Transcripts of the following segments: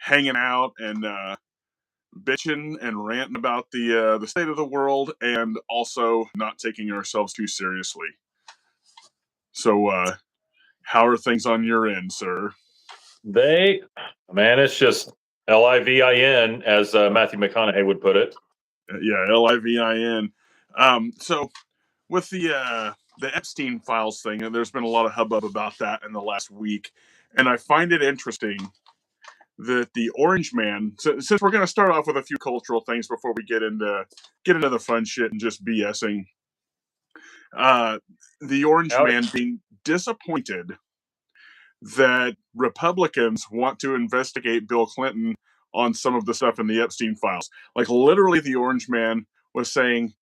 hanging out and bitching and ranting about the state of the world, and also not taking ourselves too seriously. So, how are things on your end, sir? Man, it's just LIVIN, as Matthew McConaughey would put it. Yeah, LIVIN. So with the Epstein files thing, and there's been a lot of hubbub about that in the last week, and I find it interesting that the Orange Man. So, since we're going to start off with a few cultural things before we get into the fun shit and just BSing, uh, the Orange Howdy. Man being disappointed that Republicans want to investigate Bill Clinton on some of the stuff in the Epstein files. Like literally, the Orange Man was saying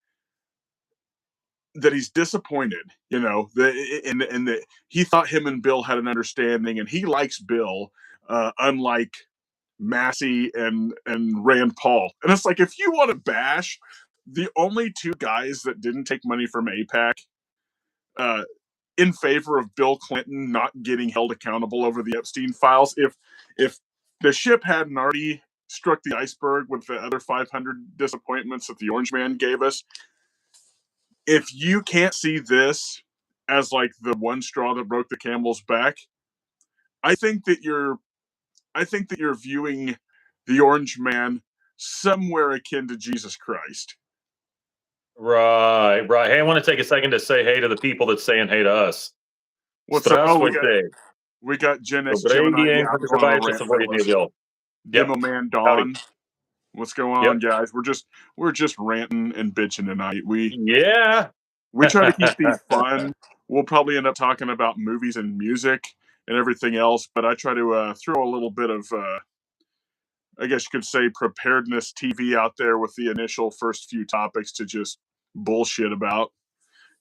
that he's disappointed, and that he thought him and Bill had an understanding, and he likes Bill, unlike Massey and Rand Paul. And it's like, if you want to bash the only two guys that didn't take money from AIPAC, uh, in favor of Bill Clinton not getting held accountable over the Epstein files, if the ship hadn't already struck the iceberg with the other 500 disappointments that the Orange Man gave us, if you can't see this as like the one straw that broke the camel's back, I think that you're viewing the Orange Man somewhere akin to Jesus Christ. Right. Hey, I want to take a second to say hey to the people that's saying hey to us. What's up? Oh, Здравствуйте. we got Gen X Добрый Gemini день, going on a rant сегодня for us. делал. Demo Man Dawn. What's going on, Yep. guys? We're just ranting and bitching tonight. We try to keep these fun. We'll probably end up talking about movies and music and everything else, but I try to throw a little bit of, I guess you could say, preparedness TV out there with the initial first few topics to just bullshit about.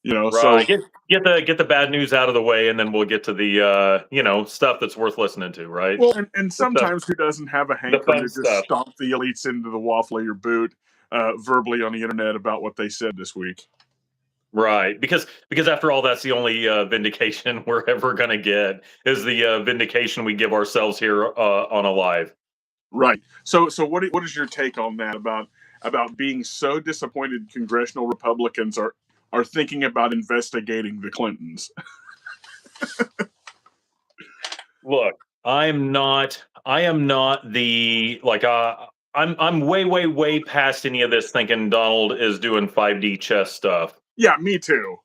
Right. Get the bad news out of the way, and then we'll get to the stuff that's worth listening to, right? Well, and sometimes who doesn't have a hankering to just stuff. stomp the elites into the waffle of your boot verbally on the internet about what they said this week? Right, because after all, that's the only vindication we're ever going to get is the vindication we give ourselves here on Alive. Right. So what is your take on that about being so disappointed congressional Republicans are thinking about investigating the Clintons? Look, I am not the I'm way past any of this thinking Donald is doing 5D chess stuff. Yeah, me too.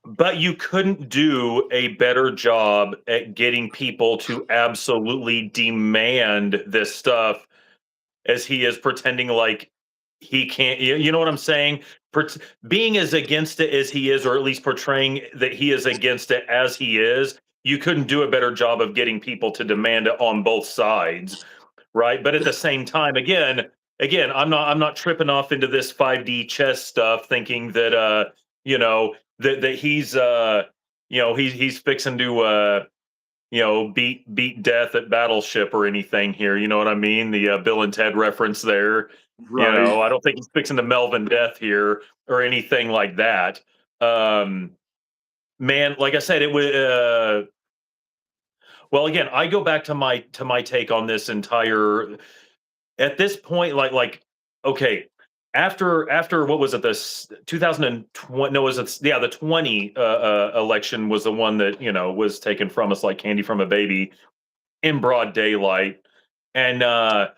But you couldn't do a better job at getting people to absolutely demand this stuff as he is pretending like he can't. You know what I'm saying? Being as against it as he is, or at least portraying that he is against it as he is, you couldn't do a better job of getting people to demand it on both sides, right? But at the same time, again, I'm not tripping off into this 5D chess stuff, thinking that that he's he's fixing to beat death at Battleship or anything here. You know what I mean? The Bill and Ted reference there. Right. I don't think he's fixing to Melvin death here or anything like that. Man, like I said, it was. Well, again, I go back to my take on this entire. At this point, okay, after what was it, this 2020? No, was it the 20 election was the one that was taken from us like candy from a baby in broad daylight, and I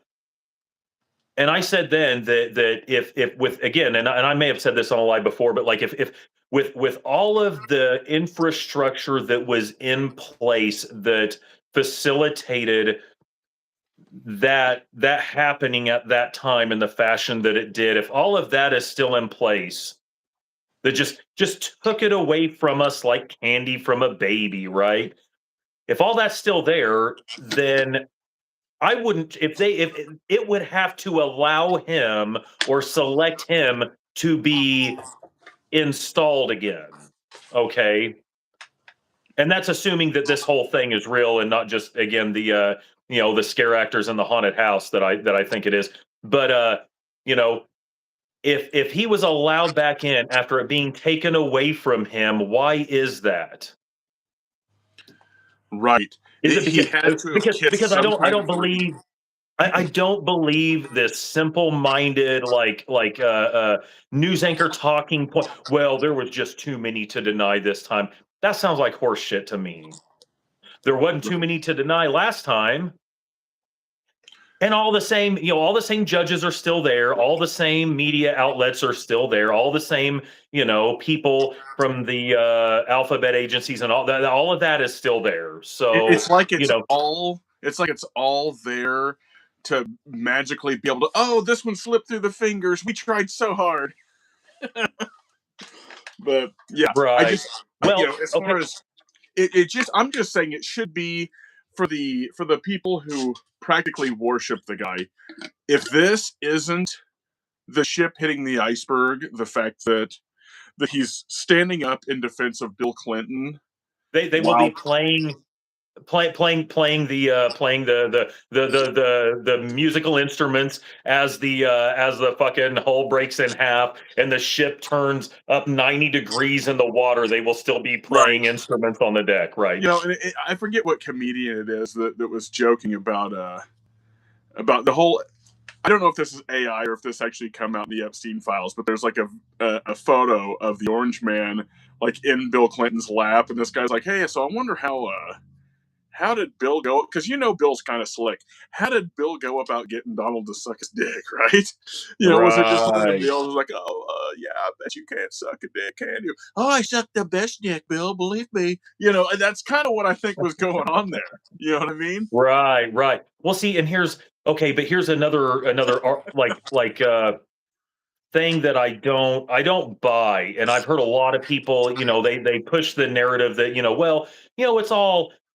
said then that if with again, and I may have said this on a live before, but like if with all of the infrastructure that was in place that facilitated that happening at that time in the fashion that it did, if all of that is still in place, that just took it away from us like candy from a baby, right? If all that's still there, then I wouldn't, if it would have to allow him or select him to be installed again. Okay. And that's assuming that this whole thing is real and not just, again, the the scare actors in the haunted house that I think it is. But if he was allowed back in after it being taken away from him, why is that? Right. Is it He had to have kissed because I some don't kind of ring. believe I don't believe this simple-minded news anchor talking point. Well, there was just too many to deny this time. That sounds like horse shit to me. There wasn't too many to deny last time. And all the same, all the same judges are still there. All the same media outlets are still there. All the same, people from the alphabet agencies and all that. All of that is still there. So, It's like you it's know, all there to magically be able to. Oh, this one slipped through the fingers. We tried so hard, but yeah, I right. just Well, as okay. far as it just I'm just saying it should be for the people who practically worship the guy. If this isn't the ship hitting the iceberg, the fact that he's standing up in defense of Bill Clinton. They will be Wow. playing the musical instruments as the fucking hull breaks in half and the ship turns up 90 degrees in the water. They will still be Right. playing instruments on the deck, right? And I forget what comedian it is that was joking about the whole. I don't know if this is AI or if this actually come out in the Epstein files, but there's like a photo of the Orange Man like in Bill Clinton's lap, and this guy's like, "Hey, so I wonder how did Bill go? Because Bill's kind of slick. How did Bill go about getting Donald to suck his dick? Right? Was it just one of Right. Bill was like, oh, yeah, I bet you can't suck a dick, can you? Oh, I suck the best dick, Bill. Believe me. And that's kind of what I think was going on there. You know what I mean? Right, right. Well, see, and here's okay, but here's another thing that I don't buy, and I've heard a lot of people, they push the narrative that well,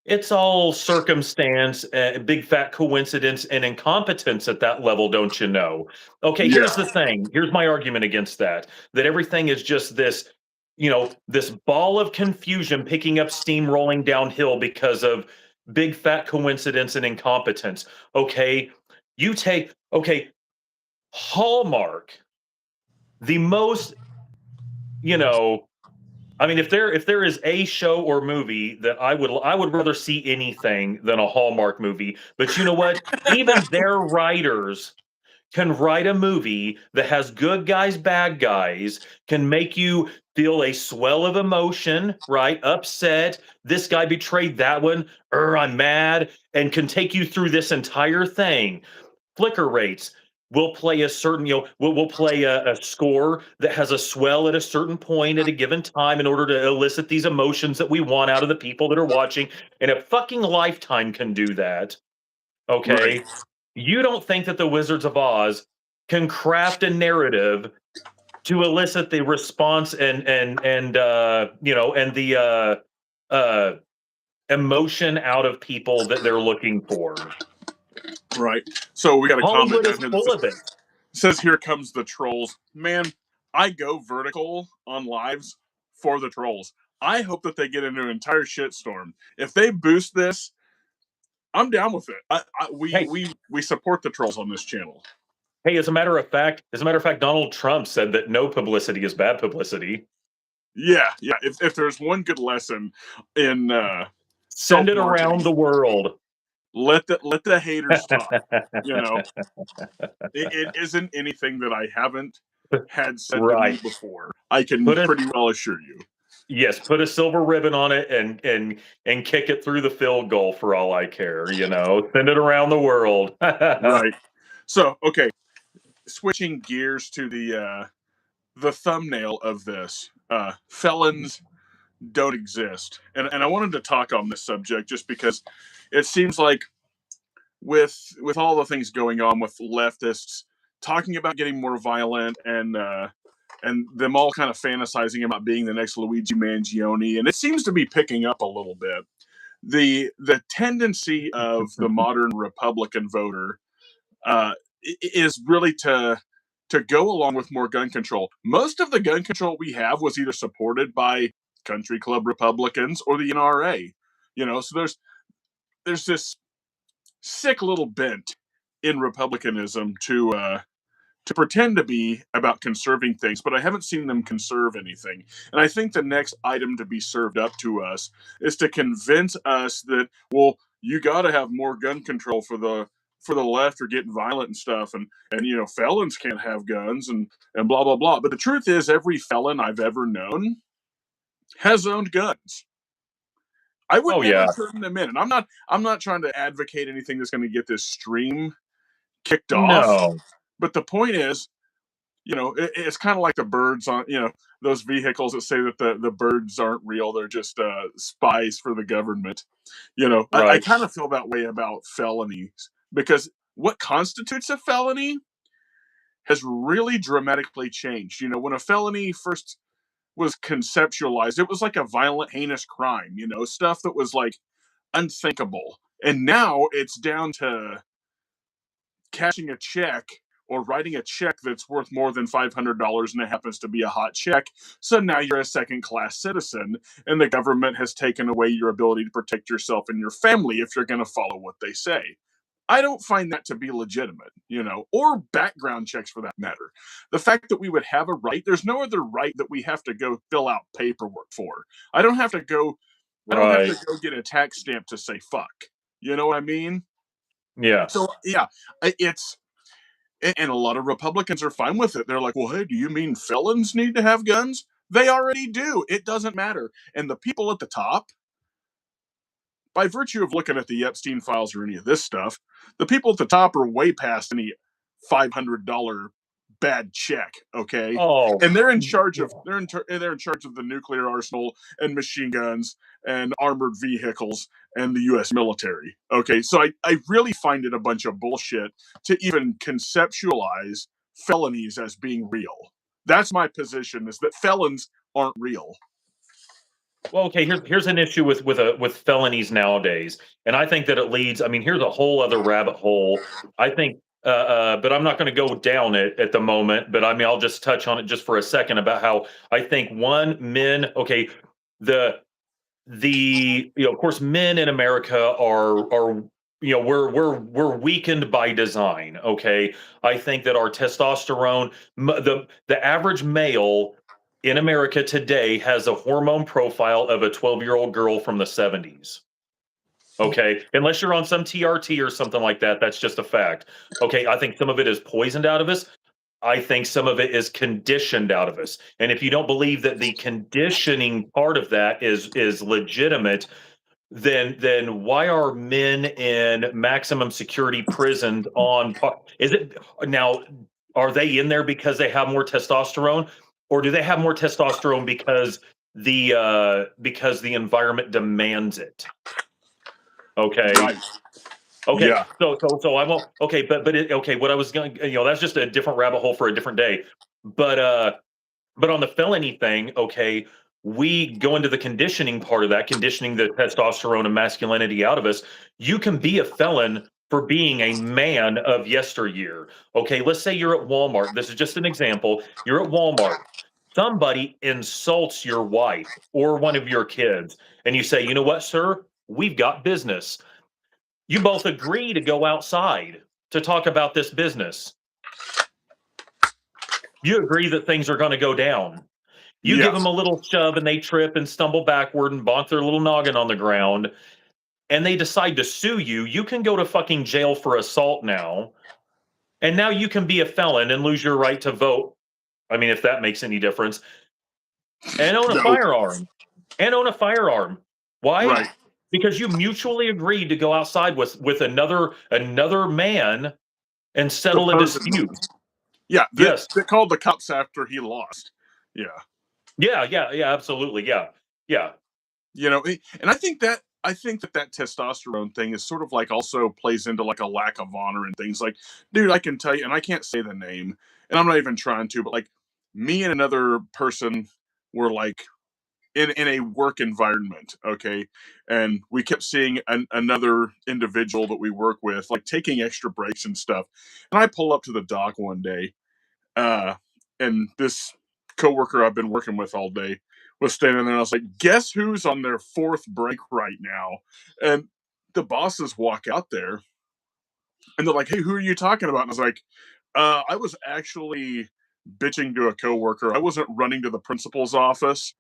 it's all circumstance, big fat coincidence, and incompetence at that level, don't you know? Okay, here's Yeah. the thing. Here's my argument against that. That everything is just this ball of confusion picking up steam, rolling downhill because of big fat coincidence and incompetence. Okay, Hallmark, the most, you know, I mean, if there is a show or movie that I would rather see anything than a Hallmark movie. But you know what? Even their writers can write a movie that has good guys, bad guys, can make you feel a swell of emotion, right? Upset. This guy betrayed that one. I'm mad, and can take you through this entire thing. Flicker rates. We'll play a certain, we'll play a score that has a swell at a certain point at a given time in order to elicit these emotions that we want out of the people that are watching. And if fucking Lifetime can do that, Right. okay, you don't think that the Wizards of Oz can craft a narrative to elicit the response and the uh, emotion out of people that they're looking for? Right. So we got a comment Hollywood down is here that full of it. says, "Here comes the trolls." Man, I go vertical on lives for the trolls. I hope that they get into an entire shitstorm. If they boost this, I'm down with it. Hey, We support the trolls on this channel. hey, as a matter of fact, Donald Trump said that no publicity is bad publicity. Yeah, yeah. If there's one good lesson in self Send it around marketing, the world. let the haters talk. You know, it isn't anything that I haven't had said to me Right. before. I can Put a pretty well assure you. Yes, put a silver ribbon on it and kick it through the field goal for all I care. Send it around the world. Right. So, okay, switching gears to the thumbnail of this. Felons don't exist. And I wanted to talk on this subject just because it seems like with all the things going on with leftists talking about getting more violent and them all kind of fantasizing about being the next Luigi Mangione, and it seems to be picking up a little bit. The tendency of the modern Republican voter is really to go along with more gun control. Most of the gun control we have was either supported by country club Republicans or the NRA. So there's this sick little bent in republicanism to pretend to be about conserving things, but I haven't seen them conserve anything. And I think the next item to be served up to us is to convince us that, well, you got to have more gun control for the left or getting violent and stuff, and felons can't have guns and blah blah blah. But the truth is, every felon I've ever known has owned guns. I would Oh never yeah. turn them in, and I'm not trying to advocate anything that's going to get this stream kicked off. No. But the point is, it's kind of like the birds on, those vehicles that say that the birds aren't real. They're just spies for the government. I Right. kind of feel that way about felonies because what constitutes a felony has really dramatically changed. When a felony first was conceptualized, it was like a violent, heinous crime, stuff that was like unthinkable. And now it's down to cashing a check or writing a check that's worth more than $500 and it happens to be a hot check. So now you're a second class citizen and the government has taken away your ability to protect yourself and your family if you're going to follow what they say. I don't find that to be legitimate, or background checks for that matter. The fact that we would have a right, there's no other right that we have to go fill out paperwork for. I don't have to go Right. get a tax stamp to say fuck. You know what I mean? Yeah. So yeah, it's and a lot of Republicans are fine with it. They're like, well, hey, do you mean felons need to have guns? They already do. It doesn't matter. And the people at the top, by virtue of looking at the Epstein files or any of this stuff, the people at the top are way past any $500 bad check. Okay, Oh. and they're in charge of they're in charge of the nuclear arsenal and machine guns and armored vehicles and the U.S. military. Okay, so I really find it a bunch of bullshit to even conceptualize felonies as being real. That's my position: is that felons aren't real. Well, okay. Here's an issue with felonies nowadays, and I think that it leads. I mean, here's a whole other rabbit hole. I think, but I'm not going to go down it at the moment. But I mean, I'll just touch on it just for a second about how I think men. Okay, the of course men in America are we're weakened by design. Okay, I think that our testosterone, the average male in America today has a hormone profile of a 12-year-old girl from the 70s. Okay, unless you're on some TRT or something like that, that's just a fact. Okay, I think some of it is poisoned out of us. I think some of it is conditioned out of us. And if you don't believe that the conditioning part of that is legitimate, then why are men in maximum security prisons on is it now, are they in there because they have more testosterone, or do they have more testosterone because the environment demands it? Okay. Right. Okay, Yeah. so I won't. Okay, okay. What I was going, that's just a different rabbit hole for a different day. But on the felony thing, okay, we go into the conditioning part of that, conditioning the testosterone and masculinity out of us. You can be a felon for being a man of yesteryear. Okay, let's say you're at Walmart. This is just an example. You're at Walmart. Somebody insults your wife or one of your kids, and you say, you know what, sir? We've got business. You both agree to go outside to talk about this business. You agree that things are going to go down. You give Yeah. them a little shove and they trip and stumble backward and bonk their little noggin on the ground and they decide to sue you. You can go to fucking jail for assault now. And now you can be a felon and lose your right to vote. I mean, if that makes any difference. And own a No. firearm. And own a firearm. Why? Right. Because you mutually agreed to go outside with another man and settle a Supposedly. dispute. Yeah. Yes. They called the cops after he lost. Yeah. Yeah, absolutely. Yeah. Yeah. And I think that testosterone thing is sort of like also plays into like a lack of honor and things like, dude, I can tell you, and I can't say the name, and I'm not even trying to, but like me and another person were like in a work environment, okay, and we kept seeing another individual that we work with like taking extra breaks and stuff, and I pull up to the dock one day, uh, and this coworker I've been working with all day was standing there. And I was like, "Guess who's on their fourth break right now?" And the bosses walk out there, and they're like, "Hey, who are you talking about?" And I was like, "I was actually bitching to a coworker. I wasn't running to the principal's office."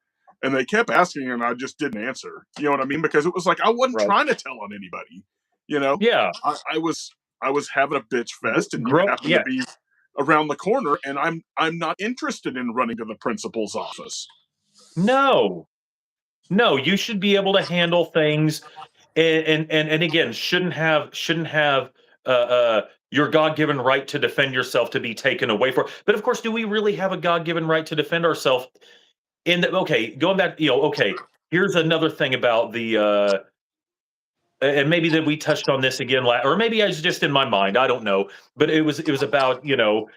And they kept asking, and I just didn't answer. You know what I mean? Because it was like I wasn't Right. trying to tell on anybody. You know, Yeah. I was having a bitch fest, and you Grow. happen to Yeah. be around the corner, and I'm not interested in running to the principal's office. No. No, you should be able to handle things, and again, shouldn't have your God-given right to defend yourself to be taken away from. But of course, do we really have a God-given right to defend ourselves? Okay, going back, okay, here's another thing about the and maybe that we touched on this again, or maybe I was just in my mind, I don't know, but it was about the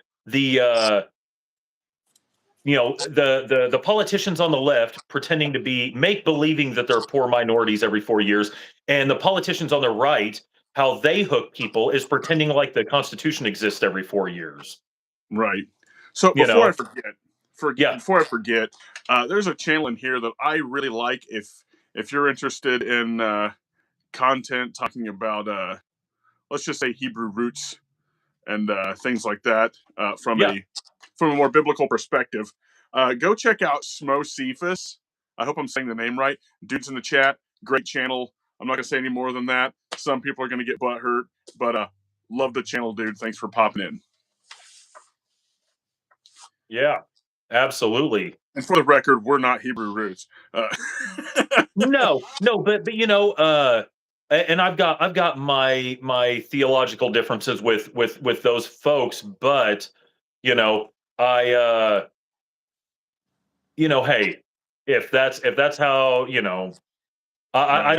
the politicians on the left pretending to be make believing that they're poor minorities every 4 years, and the politicians on the right, how they hook people is pretending like the Constitution exists every 4 years. Right. So You before I know, forget, yeah, before I forget, there's a channel in here that I really like. If you're interested in content talking about, let's just say Hebrew roots and things like that yeah, from a more biblical perspective, go check out Smo Cephas. I hope I'm saying the name right. Dudes in the chat, great channel. I'm not gonna say any more than that. Some people are gonna get butt hurt, but love the channel, dude. Thanks for popping in. yeah, absolutely. And for the record, we're not Hebrew roots. No, no, but and I've got my theological differences with those folks, but you know, I hey, if that's how, I Right,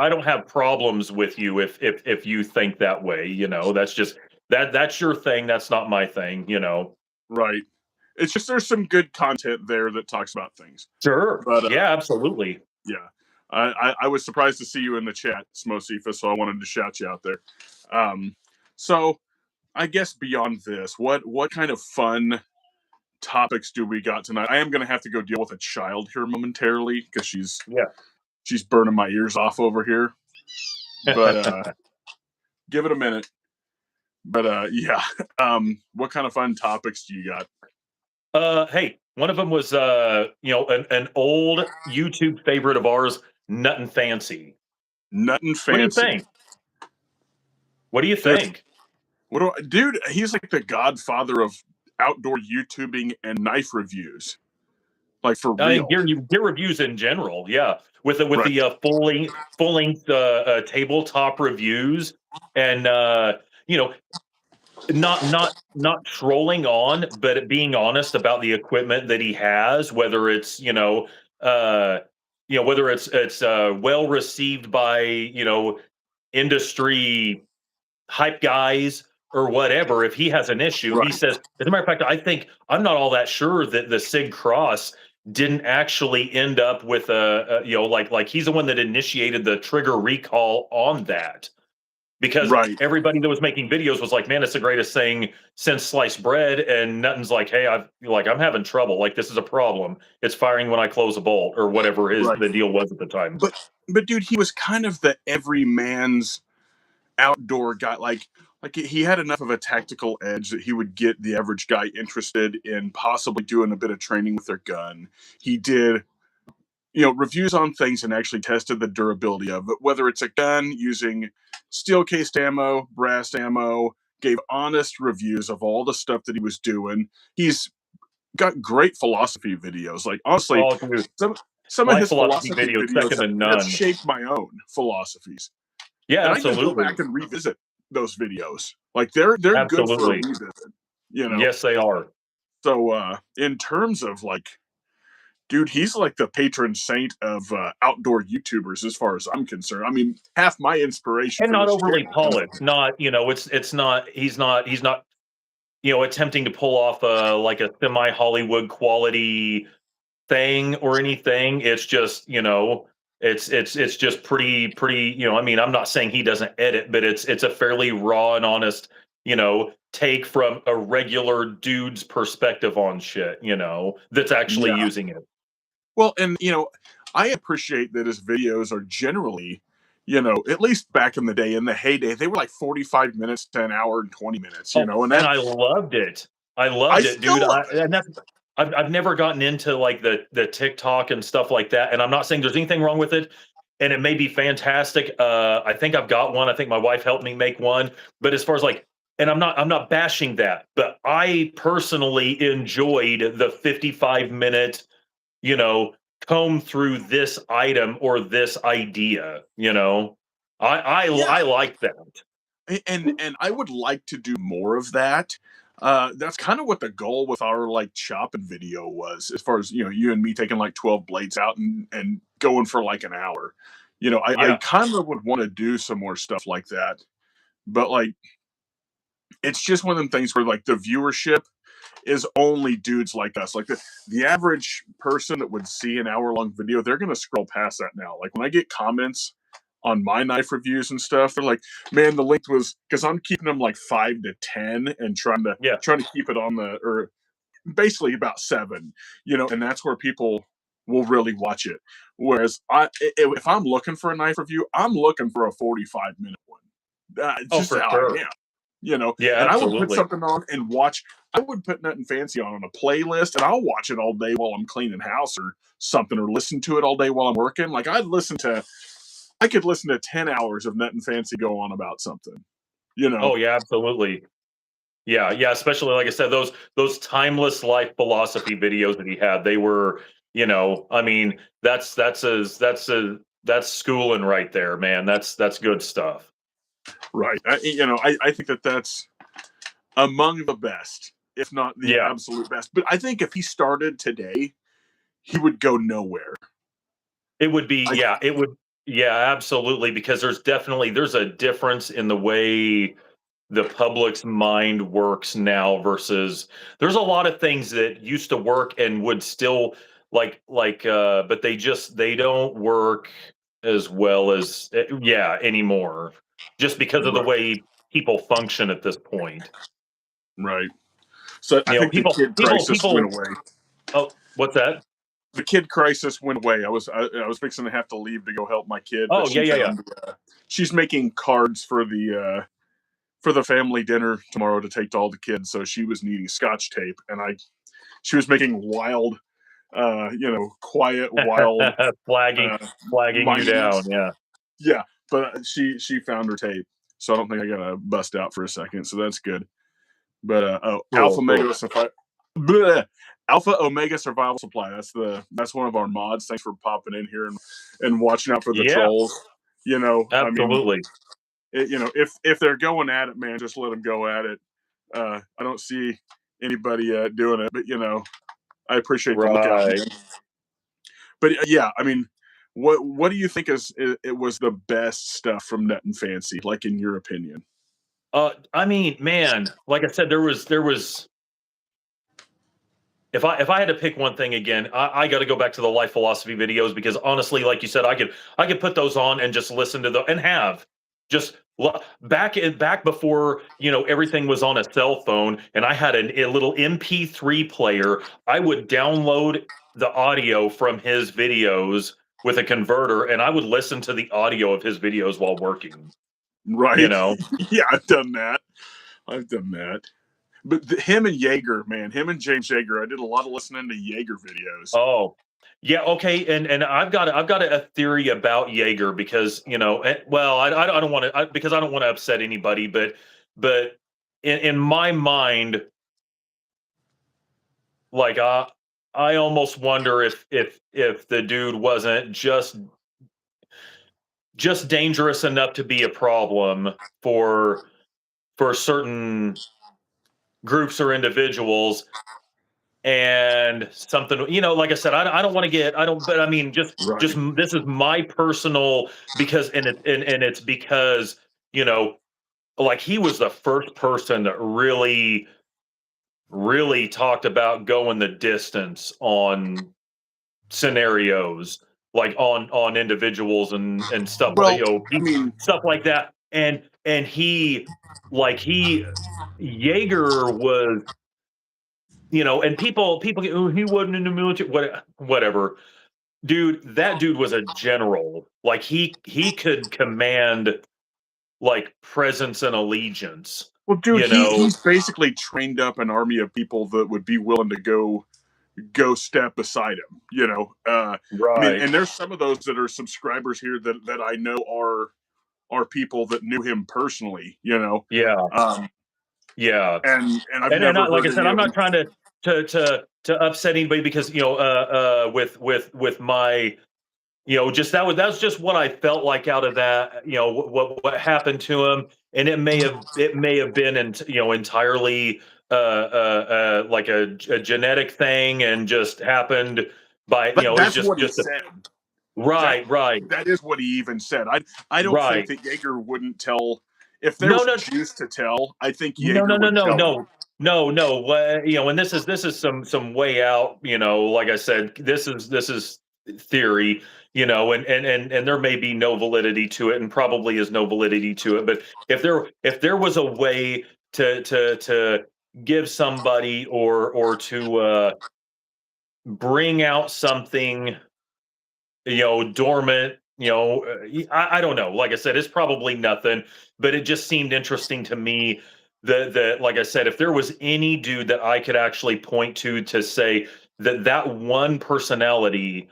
don't have problems with you if you think that way, that's just that's your thing, that's not my thing. right. It's just there's some good content there that talks about things. Sure. But Yeah, absolutely. yeah, I was surprised to see you in the chat, Smosifa, so I wanted to shout you out there. Um, so I guess beyond this, what kind of fun topics do we got tonight? I am going to have to go deal with a child here momentarily because Yeah. she's burning my ears off over here. But give it a minute. But yeah, what kind of fun topics do you got? Hey, one of them was an old YouTube favorite of ours, Nuttin' Fancy. Nothing What do you fancy. think? What do you Dude, think? dude, he's like the godfather of outdoor YouTubing and knife reviews. Like for I mean, real. gear reviews in general, yeah, with the Right. full length tabletop reviews, and not trolling on, but being honest about the equipment that he has, whether it's whether it's well received by industry hype guys or whatever. If he has an issue, he Right. says, as a matter of fact, I think I'm not all that sure that the Sig Cross didn't actually end up with like he's the one that initiated the trigger recall on that, because Right. everybody that was making videos was like, man, it's the greatest thing since sliced bread. And Nutton's like, hey, I'm having trouble. Like, this is a problem. It's firing when I close a bolt or whatever Right. the deal was at the time. But dude, he was kind of the everyman's outdoor guy. Like he had enough of a tactical edge that he would get the average guy interested in possibly doing a bit of training with their gun. He did, reviews on things and actually tested the durability of it, whether it's a gun using steel cased ammo, brass ammo, gave honest reviews of all the stuff that he was doing. He's got great philosophy videos. Like honestly, Oh, dude, some some of life his philosophy philosophy video, videos second have, to have none. shaped my own philosophies. Yeah, And I even go absolutely. back and revisit those videos. Like they're good for a Absolutely. revisit. Yes, they are. So in terms of like, dude, he's like the patron saint of outdoor YouTubers as far as I'm concerned. I mean, half my inspiration And for not this overly channel comes from polished. Not, it's not, he's not, attempting to pull off like a semi Hollywood quality thing or anything. It's just, it's just pretty, I mean, I'm not saying he doesn't edit, but it's a fairly raw and honest, take from a regular dude's perspective on shit, that's actually yeah. using it. Well, and I appreciate that his videos are generally, at least back in the day, in the heyday, they were like 45 minutes to an hour and 20 minutes, Oh, and and that I loved it. I I loved it, dude. still love it. And that's I've never gotten into like the TikTok and stuff like that, and I'm not saying there's anything wrong with it, and it may be fantastic. I think I've got one. I think my wife helped me make one. But as far as like, and I'm not bashing that, but I personally enjoyed the 55 minute, you know, comb through this item or this idea. I Yeah, like that. and I would like to do more of that. That's kind of what the goal with our like chopping video was, as far as you and me taking like 12 blades out and going for like an hour. I Yeah. kind of would want to do some more stuff like that, but like it's just one of them things where like the viewership is only dudes like us. Like the average person that would see an hour long video, they're gonna scroll past that now. Like when I get comments on my knife reviews and stuff, they're like, "Man, the length was," because I'm keeping them like 5 to 10 and Yeah. trying to keep it on the or basically about 7. And that's where people will really watch it. Whereas if I'm looking for a knife review, I'm looking for a 45-minute one. Oh, Just for how I sure. am you know, Yeah, and I would put absolutely. something on and watch. I would put nothing fancy on a playlist, and I'll watch it all day while I'm cleaning house or something, or listen to it all day while I'm working. Like I could listen to 10 hours of nothing fancy go on about something. You know, Oh yeah, absolutely. Yeah, yeah, especially like I said, those timeless life philosophy videos that he had, they were, I mean, that's schooling right there, man. That's good stuff. right? I think that that's among the best, if not the Yeah, absolute best. But I think if he started today, he would go nowhere. it would be, I yeah, it would, yeah, absolutely, because there's a difference in the way the public's mind works now versus there's a lot of things that used to work and would still but they don't work as well as yeah anymore just because of the right, way people function at this point. right. So I You know, think the people kid people crisis people went away. oh, what's that? The kid crisis went away. I was fixing to have to leave to go help my kid, but Oh, yeah, yeah, yeah. she's making cards for the family dinner tomorrow to take to all the kids. So she was needing scotch tape, and I she was making wild, quiet, wild, flagging uh, flagging you mindless. down, yeah. Yeah, but she found her tape, so I don't think I gotta bust out for a second. So that's good. But Cool, cool. Alpha Omega Survival Supply. That's one of our mods. Thanks for popping in here and watching out for the Yeah, trolls. I mean, absolutely. if they're going at it, man, just let them go at it. I don't see anybody doing it, but I appreciate the lookout, Right. man. But yeah, I mean, what do you think it was the best stuff from Nut and Fancy, like in your opinion? I mean, man, like I said, there was if I had to pick one thing again, I got to go back to the life philosophy videos because honestly, like you said, I could put those on and just listen to the and have just back before everything was on a cell phone and I had a little MP3 player. I would download the audio from his videos with a converter, and I would listen to the audio of his videos while working. You Right? know, Yeah, I've done that. I've done that. But him and Jaeger, man, him and James Jaeger, I did a lot of listening to Jaeger videos. oh, yeah, okay, and I've got a theory about Jaeger because well, I don't want to because I don't want to upset anybody, but in my mind, like I almost wonder if the dude wasn't just dangerous enough to be a problem for certain groups or individuals and something like I said, I don't want to get I don't but I mean just Right. this is my personal because and it's because you know like he was the first person that really talked about going the distance on scenarios like on individuals and stuff like Well, I mean, stuff like that and he Jaeger was and people get, "Oh, he wasn't in the military," whatever. Dude, that dude was a general. Like he could command like presence and allegiance, well, dude, you know? he's basically trained up an army of people that would be willing to go, go step beside him. I mean, Right. and there's some of those that are subscribers here that I know are people that knew him personally. Yeah. Um, Yeah. and I've And never like I heard said, any I'm of not them. trying to upset anybody because with my just that's just what I felt like out of that. What happened to him, and it may have been entirely like a genetic thing and just happened by But it's that's just what he just a, said. That right, that is what he even said. I don't think right. that Yeager wouldn't tell if No, there's no, juice to tell. I think no, no, Yeager no, would no, tell him. no, no. And this is some way out. Like I said, this is theory. And there may be no validity to it, and probably is no validity to it. But if there was a way to give somebody or to bring out something dormant. I don't know. Like I said, it's probably nothing, but it just seemed interesting to me that, like I said, if there was any dude that I could actually point to say that one personality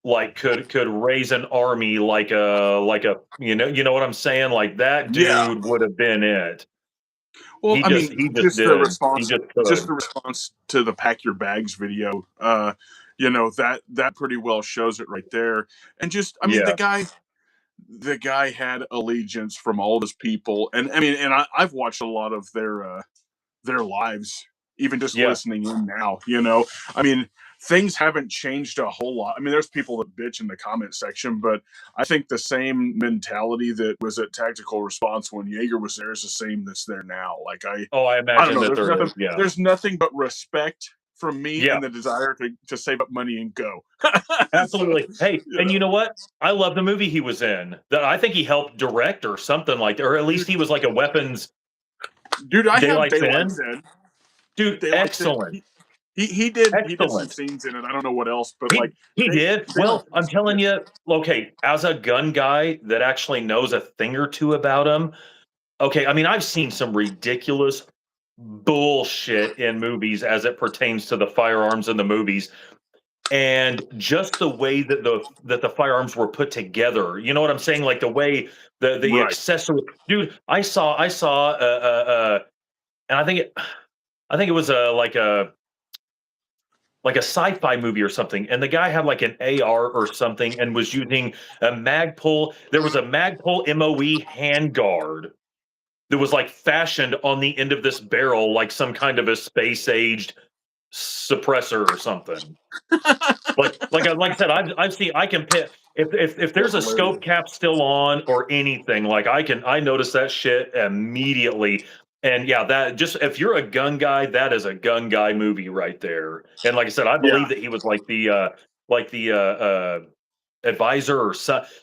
like could raise an army like a you know what I'm saying? Like that Yeah. dude would have been it. Well, He I just mean, he just did. He just just could. the response to the pack your bags video. That pretty well shows it right there. And just, I mean, Yeah. the guy had allegiance from all his people, and I mean, and I've watched a lot of their lives, even just Yeah. listening in now. I mean, things haven't changed a whole lot. I mean, there's people that bitch in the comment section, but I think the same mentality that was at Tactical Response when Jaeger was there is the same that's there now. Like Oh, I I don't imagine know. that There's there nothing. is. Yeah. There's nothing but respect from me Yeah. and the desire to save up money and go. So Absolutely. Hey, you and you know, know what? I love the movie he was in. That I think he helped direct or something like that, or at least dude, he was like a weapons dude, I have daylight daylight sin. sin. Dude, Daylight sin. excellent. He did some Excellent. scenes in it. I don't know what else, but like He did. daylight. Well, I'm telling you, okay, as a gun guy that actually knows a thing or two about him, okay, I mean, I've seen some ridiculous bullshit in movies as it pertains to the firearms in the movies. And just the way that the firearms were put together, you know what I'm saying? Like the way the Right. accessory, dude. I saw, and I think it was like a sci-fi movie or something, and the guy had like an AR or something and was using a Magpul. There was a Magpul MOE handguard that was like fashioned on the end of this barrel, like some kind of a space-aged suppressor or something. Like I said, I've seen I can pick if there's That's a hilarious. scope cap still on or anything, like I notice that shit immediately. And yeah, that just if you're a gun guy, that is a gun guy movie right there. And like I said, I Yeah. believe that he was like the advisor or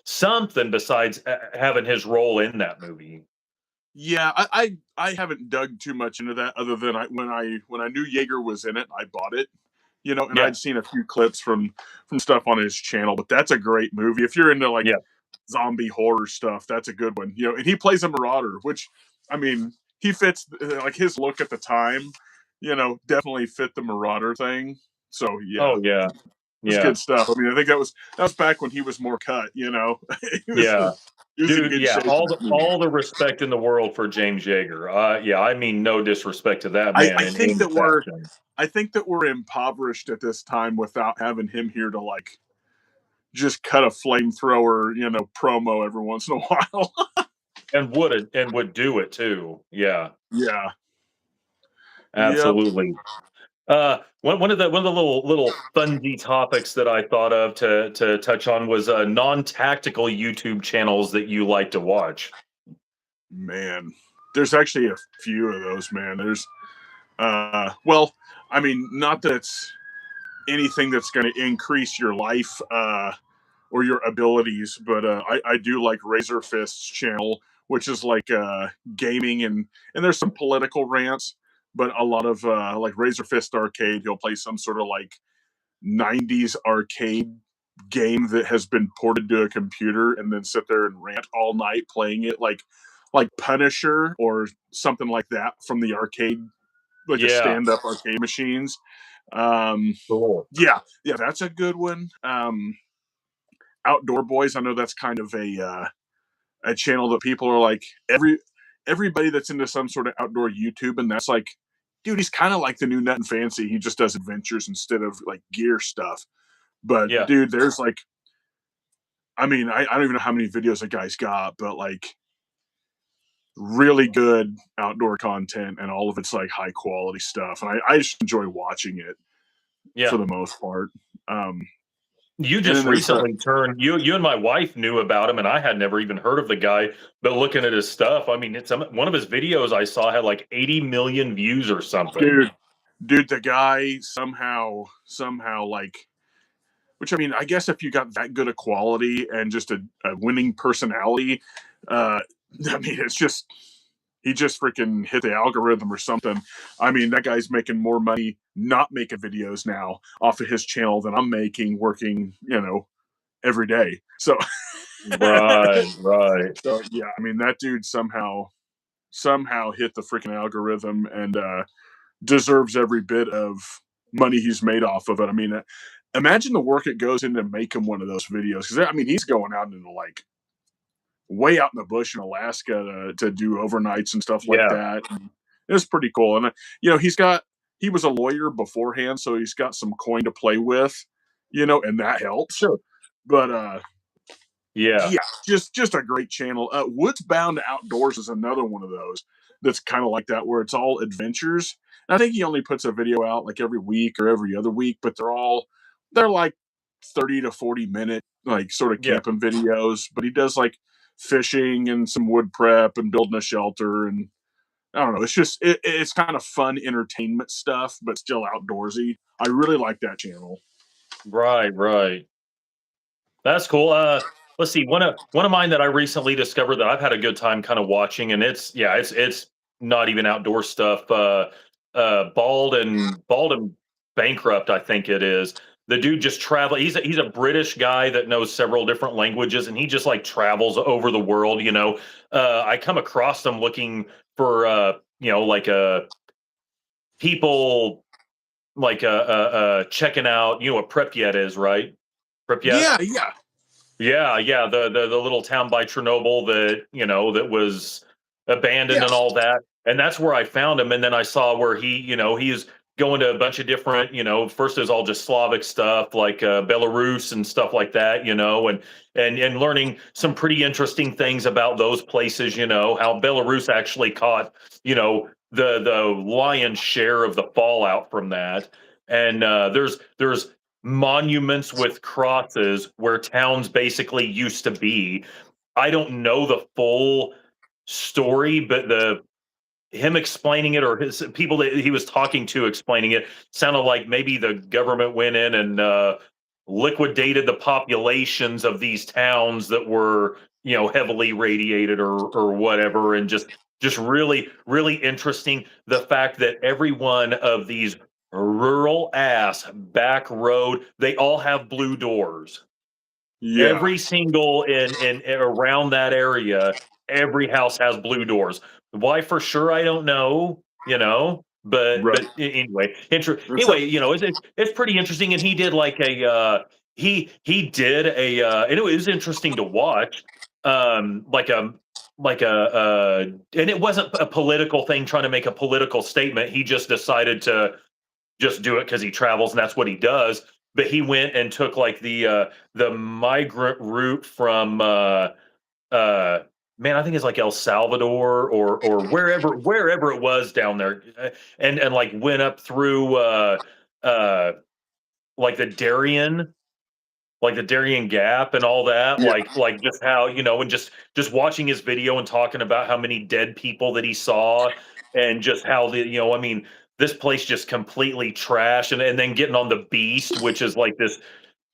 something besides having his role in that movie. Yeah, I haven't dug too much into that other than when I knew Jaeger was in it, I bought it. And Yeah, I'd seen a few clips from stuff on his channel, but that's a great movie. If you're into like yeah, zombie horror stuff, that's a good one. And he plays a marauder, which I mean, he fits like his look at the time, definitely fit the marauder thing. So yeah, oh yeah, it's yeah, good stuff. I mean, I think that was back when he was more cut. he was yeah. he was in Dude, good yeah, shape in all that the movie. all the respect in the world for James Yeager. Yeah, I mean no disrespect to that I, man I in think any that we're fashion. I think that we're impoverished at this time without having him here to like just cut a flamethrower, promo every once in a while. And would do it too. Yeah, Yeah. Yep. absolutely. One of the little fundy topics that I thought of to touch on was non-tactical YouTube channels that you like to watch. Man. There's actually a few of those, man. Well, I mean, not that it's anything that's going to increase your life or your abilities, but I do like Razor Fist's channel, which is like gaming and there's some political rants, but a lot of like Razor Fist Arcade. He'll play some sort of like 90s arcade game that has been ported to a computer and then sit there and rant all night playing it like Punisher or something like that from the arcade, like the Yeah, stand-up arcade machines. Um, Cool. yeah, that's a good one. Outdoor Boys, I know that's kind of a channel that people are like everybody that's into some sort of outdoor YouTube, and that's like, dude, he's kind of like the new Nut and Fancy. He just does adventures instead of like gear stuff. But Yeah. dude, there's like, I mean, I don't even know how many videos the guy's got, but like really good outdoor content, and all of it's like high quality stuff. And I just enjoy watching it for Yeah. the most part. Um, You and then just there's recently turned you and my wife knew about him, and I had never even heard of the guy, but looking at his stuff, I mean, it's one of his videos I saw had like 80 million views or something. dude, dude, the guy somehow like, which I mean, I guess if you got that good a quality and just a winning personality, uh, I mean, it's just he just freaking hit the algorithm or something. I mean, that guy's making more money not making videos now off of his channel than I'm making working, every day. So, Right, right. so yeah, I mean, that dude somehow hit the freaking algorithm and deserves every bit of money he's made off of it. I mean, imagine the work it goes into making one of those videos. Because I mean, he's going out into like way out in the bush in Alaska to do overnights and stuff like Yeah, that. And it's pretty cool. And he was a lawyer beforehand, so he's got some coin to play with, and that helps. sure. But Yeah, yeah, just a great channel. Woods Bound Outdoors is another one of those that's kind of like that, where it's all adventures. And I think he only puts a video out like every week or every other week, but they're like 30 to 40 minute like sort of yeah. camping videos. But he does like fishing and some wood prep and building a shelter, and I don't know. It's kind of fun entertainment stuff, but still outdoorsy. I really like that channel. Right, right. That's cool. Let's see. One of mine that I recently discovered that I've had a good time kind of watching, and it's not even outdoor stuff. Bald and bankrupt, I think it is. The dude just travel. He's a British guy that knows several different languages, and he just like travels over the world. I come across him looking for like people like checking out. You know what Pripyat is, right? Pripyat. Yeah, yeah, Yeah, yeah, the little town by Chernobyl that, that was abandoned yeah, and all that. And that's where I found him. And then I saw where he's going to a bunch of different, first it was all just Slavic stuff like Belarus and stuff like that, and learning some pretty interesting things about those places, how Belarus actually caught, the lion's share of the fallout from that. And there's monuments with crosses where towns basically used to be. I don't know the full story, but the him explaining it or his people that he was talking to explaining it sounded like maybe the government went in and liquidated the populations of these towns that were heavily radiated or whatever, and just really really interesting the fact that every one of these rural ass back road, they all have blue doors. yeah. Every single in around that area, every house has blue doors. Why for sure, I don't know, Right. but anyway, So, it's pretty interesting. And he did like he did and it was interesting to watch, like a and it wasn't a political thing trying to make a political statement. He just decided to just do it because he travels and that's what he does. But he went and took like the migrant route from uh man, I think it's like El Salvador or wherever it was down there, and like went up through uh like the Darien Gap and all that, yeah, like just how, and just watching his video and talking about how many dead people that he saw, and just how I mean, this place just completely trash, and then getting on the Beast, which is like this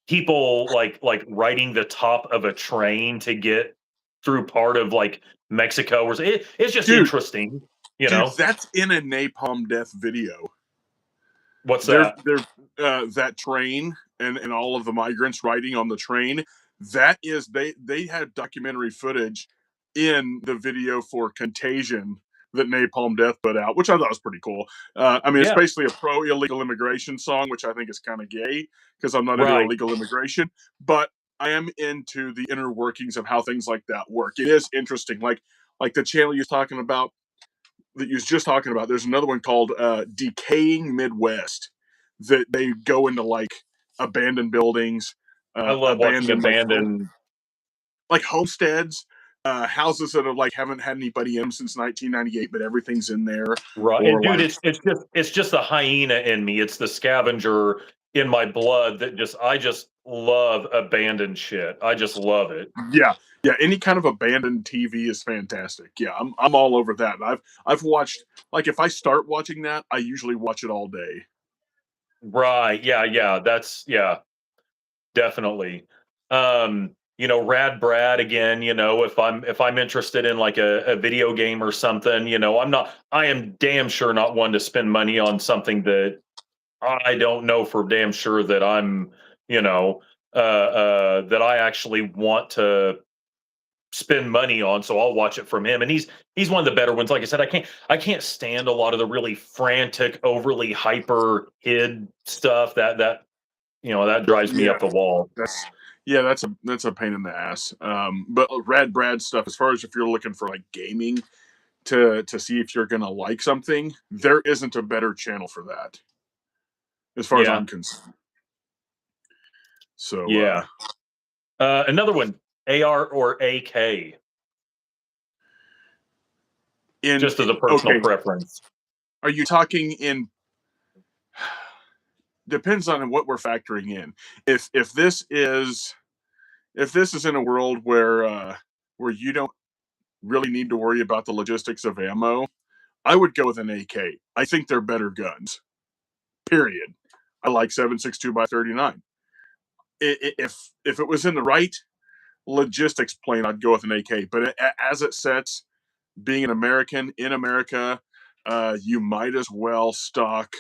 people like riding the top of a train to get through part of like Mexico, or it's just dude, interesting, dude, that's in a Napalm Death video. what's that? There's that train and all of the migrants riding on the train. That is they had documentary footage in the video for Contagion that Napalm Death put out, which I thought was pretty cool. I mean, it's Yeah, basically a pro illegal immigration song, which I think is kind of gay because I'm not into right. illegal immigration, but I am into the inner workings of how things like that work. It is interesting, like the channel you're talking about, that you was just talking about. There's another one called Decaying Midwest that they go into like abandoned buildings, I love watching abandoned abandoned. like homesteads, houses that are like haven't had anybody in them since 1998, but everything's in there. Right, and Or dude, like, it's just the hyena in me. It's the scavenger in my blood that I just love abandoned shit. I just love it. yeah, yeah, any kind of abandoned TV is fantastic. Yeah, I'm all over that. I've watched, like, if I start watching that, I usually watch it all day. Right. Yeah, yeah. Yeah, definitely. Rad Brad again, if I'm interested in like a video game or something, I am damn sure not one to spend money on something that I don't know for damn sure that you know, that I actually want to spend money on. So I'll watch it from him. And he's one of the better ones. Like I said, I can't stand a lot of the really frantic, overly hyper kid stuff that drives me Yeah, up the wall. that's that's a pain in the ass. But Rad Brad stuff, as far as if you're looking for like gaming to see if you're gonna like something, there isn't a better channel for that, as far as Yeah. I'm concerned. So Yeah. Another one, AR or AK, in just as a personal okay, preference. are you talking in, depends on what we're factoring in. If this is, if this is in a world where you don't really need to worry about the logistics of ammo, I would go with an AK. I think they're better guns. Period. I like 7.62 by 39. If it was in the right logistics plane, I'd go with an AK. But as it sets, being an American in America, you might as well stock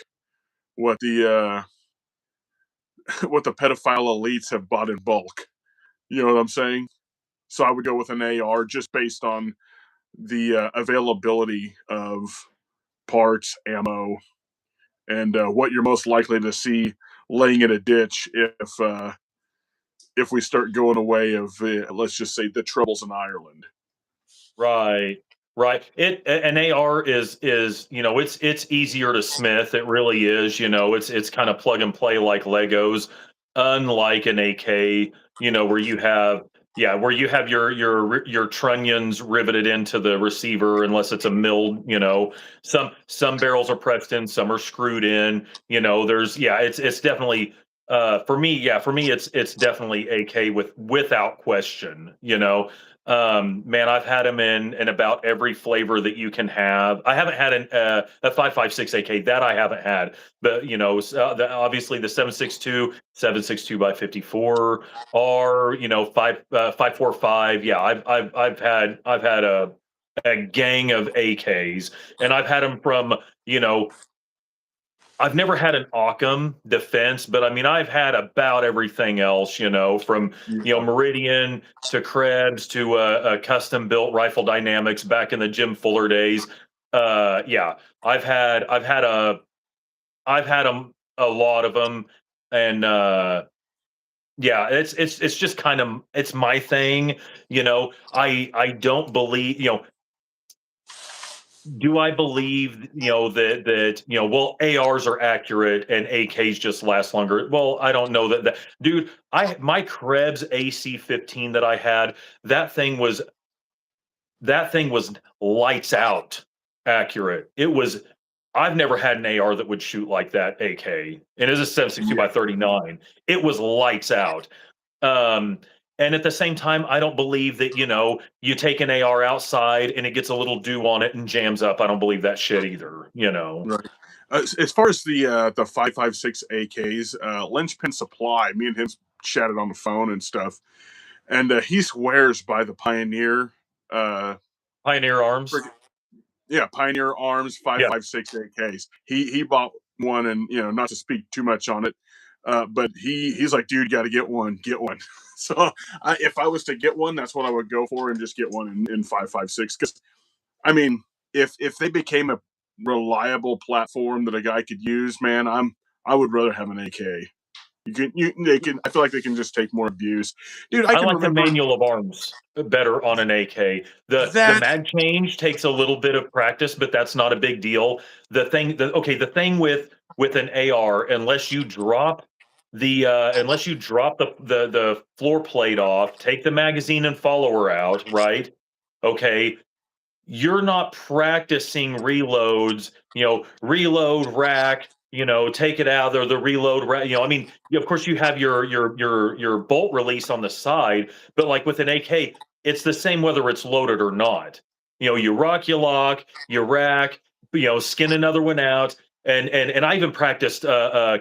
what the what the pedophile elites have bought in bulk. You know what I'm saying? So I would go with an AR just based on the availability of parts, ammo, and what you're most likely to see laying in a ditch if we start going away of let's just say the troubles in Ireland. Right. Right. An AR is it's easier to smith. It really is. It's kind of plug and play like Legos, unlike an AK. Where you have your trunnions riveted into the receiver, unless it's a milled. Some barrels are pressed in, some are screwed in. There's it's definitely for me it's definitely AK without question. Man, I've had them in about every flavor that you can have. I haven't had a 5.56 AK that I haven't had, but obviously the 7.62 by 54 or 5.45. Yeah, I've had a gang of AKs, and I've had them from you know I've never had an Occam defense, but I mean, I've had about everything else, from Yeah. Meridian to Krebs to a custom built Rifle Dynamics back in the Jim Fuller days. Yeah, I've had a lot of them, and yeah, it's just kind of it's my thing. I don't believe do I believe, well, ARs are accurate and AKs just last longer? Well, I don't know that dude, my Krebs AC-15 that I had, that thing was lights out accurate. I've never had an AR that would shoot like that AK. And it is a 7.62 Yeah. by 39. It was lights out. Um, and at the same time, I don't believe that, you take an AR outside and it gets a little dew on it and jams up. I don't believe that shit either. Right. As far as the 5.56 AKs, Lynchpin Supply, me and him chatted on the phone and stuff, and he swears by the Pioneer. Uh, Pioneer Arms. yeah, Pioneer Arms Yeah. 5.56 AKs. He bought one, and not to speak too much on it, but he's like, dude, got to get one. So if I was to get one, that's what I would go for, and just get one in 5.56. Because I mean, if they became a reliable platform that a guy could use, man, I would rather have an AK. They can. I feel like they can just take more abuse, dude. I I can like the remember manual of arms better on an AK. The that. mag change takes a little bit of practice, but that's not a big deal. The thing with an AR, unless you drop the floor plate off, take the magazine and follower out, right? Okay, you're not practicing reloads, reload rack, take it out there, the reload rack, I mean, of course you have your bolt release on the side, but like with an AK, it's the same whether it's loaded or not. You rock, you lock, you rack, skin another one out. And I even practiced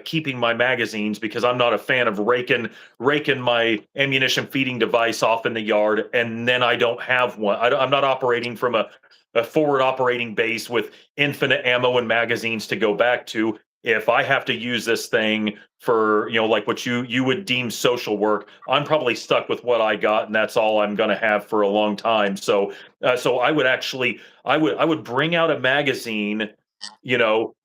keeping my magazines because I'm not a fan of raking my ammunition feeding device off in the yard, and then I don't have one. I'm not operating from a forward operating base with infinite ammo and magazines to go back to. If I have to use this thing for, like what you would deem social work, I'm probably stuck with what I got, and that's all I'm going to have for a long time. So I would actually, I would bring out a magazine,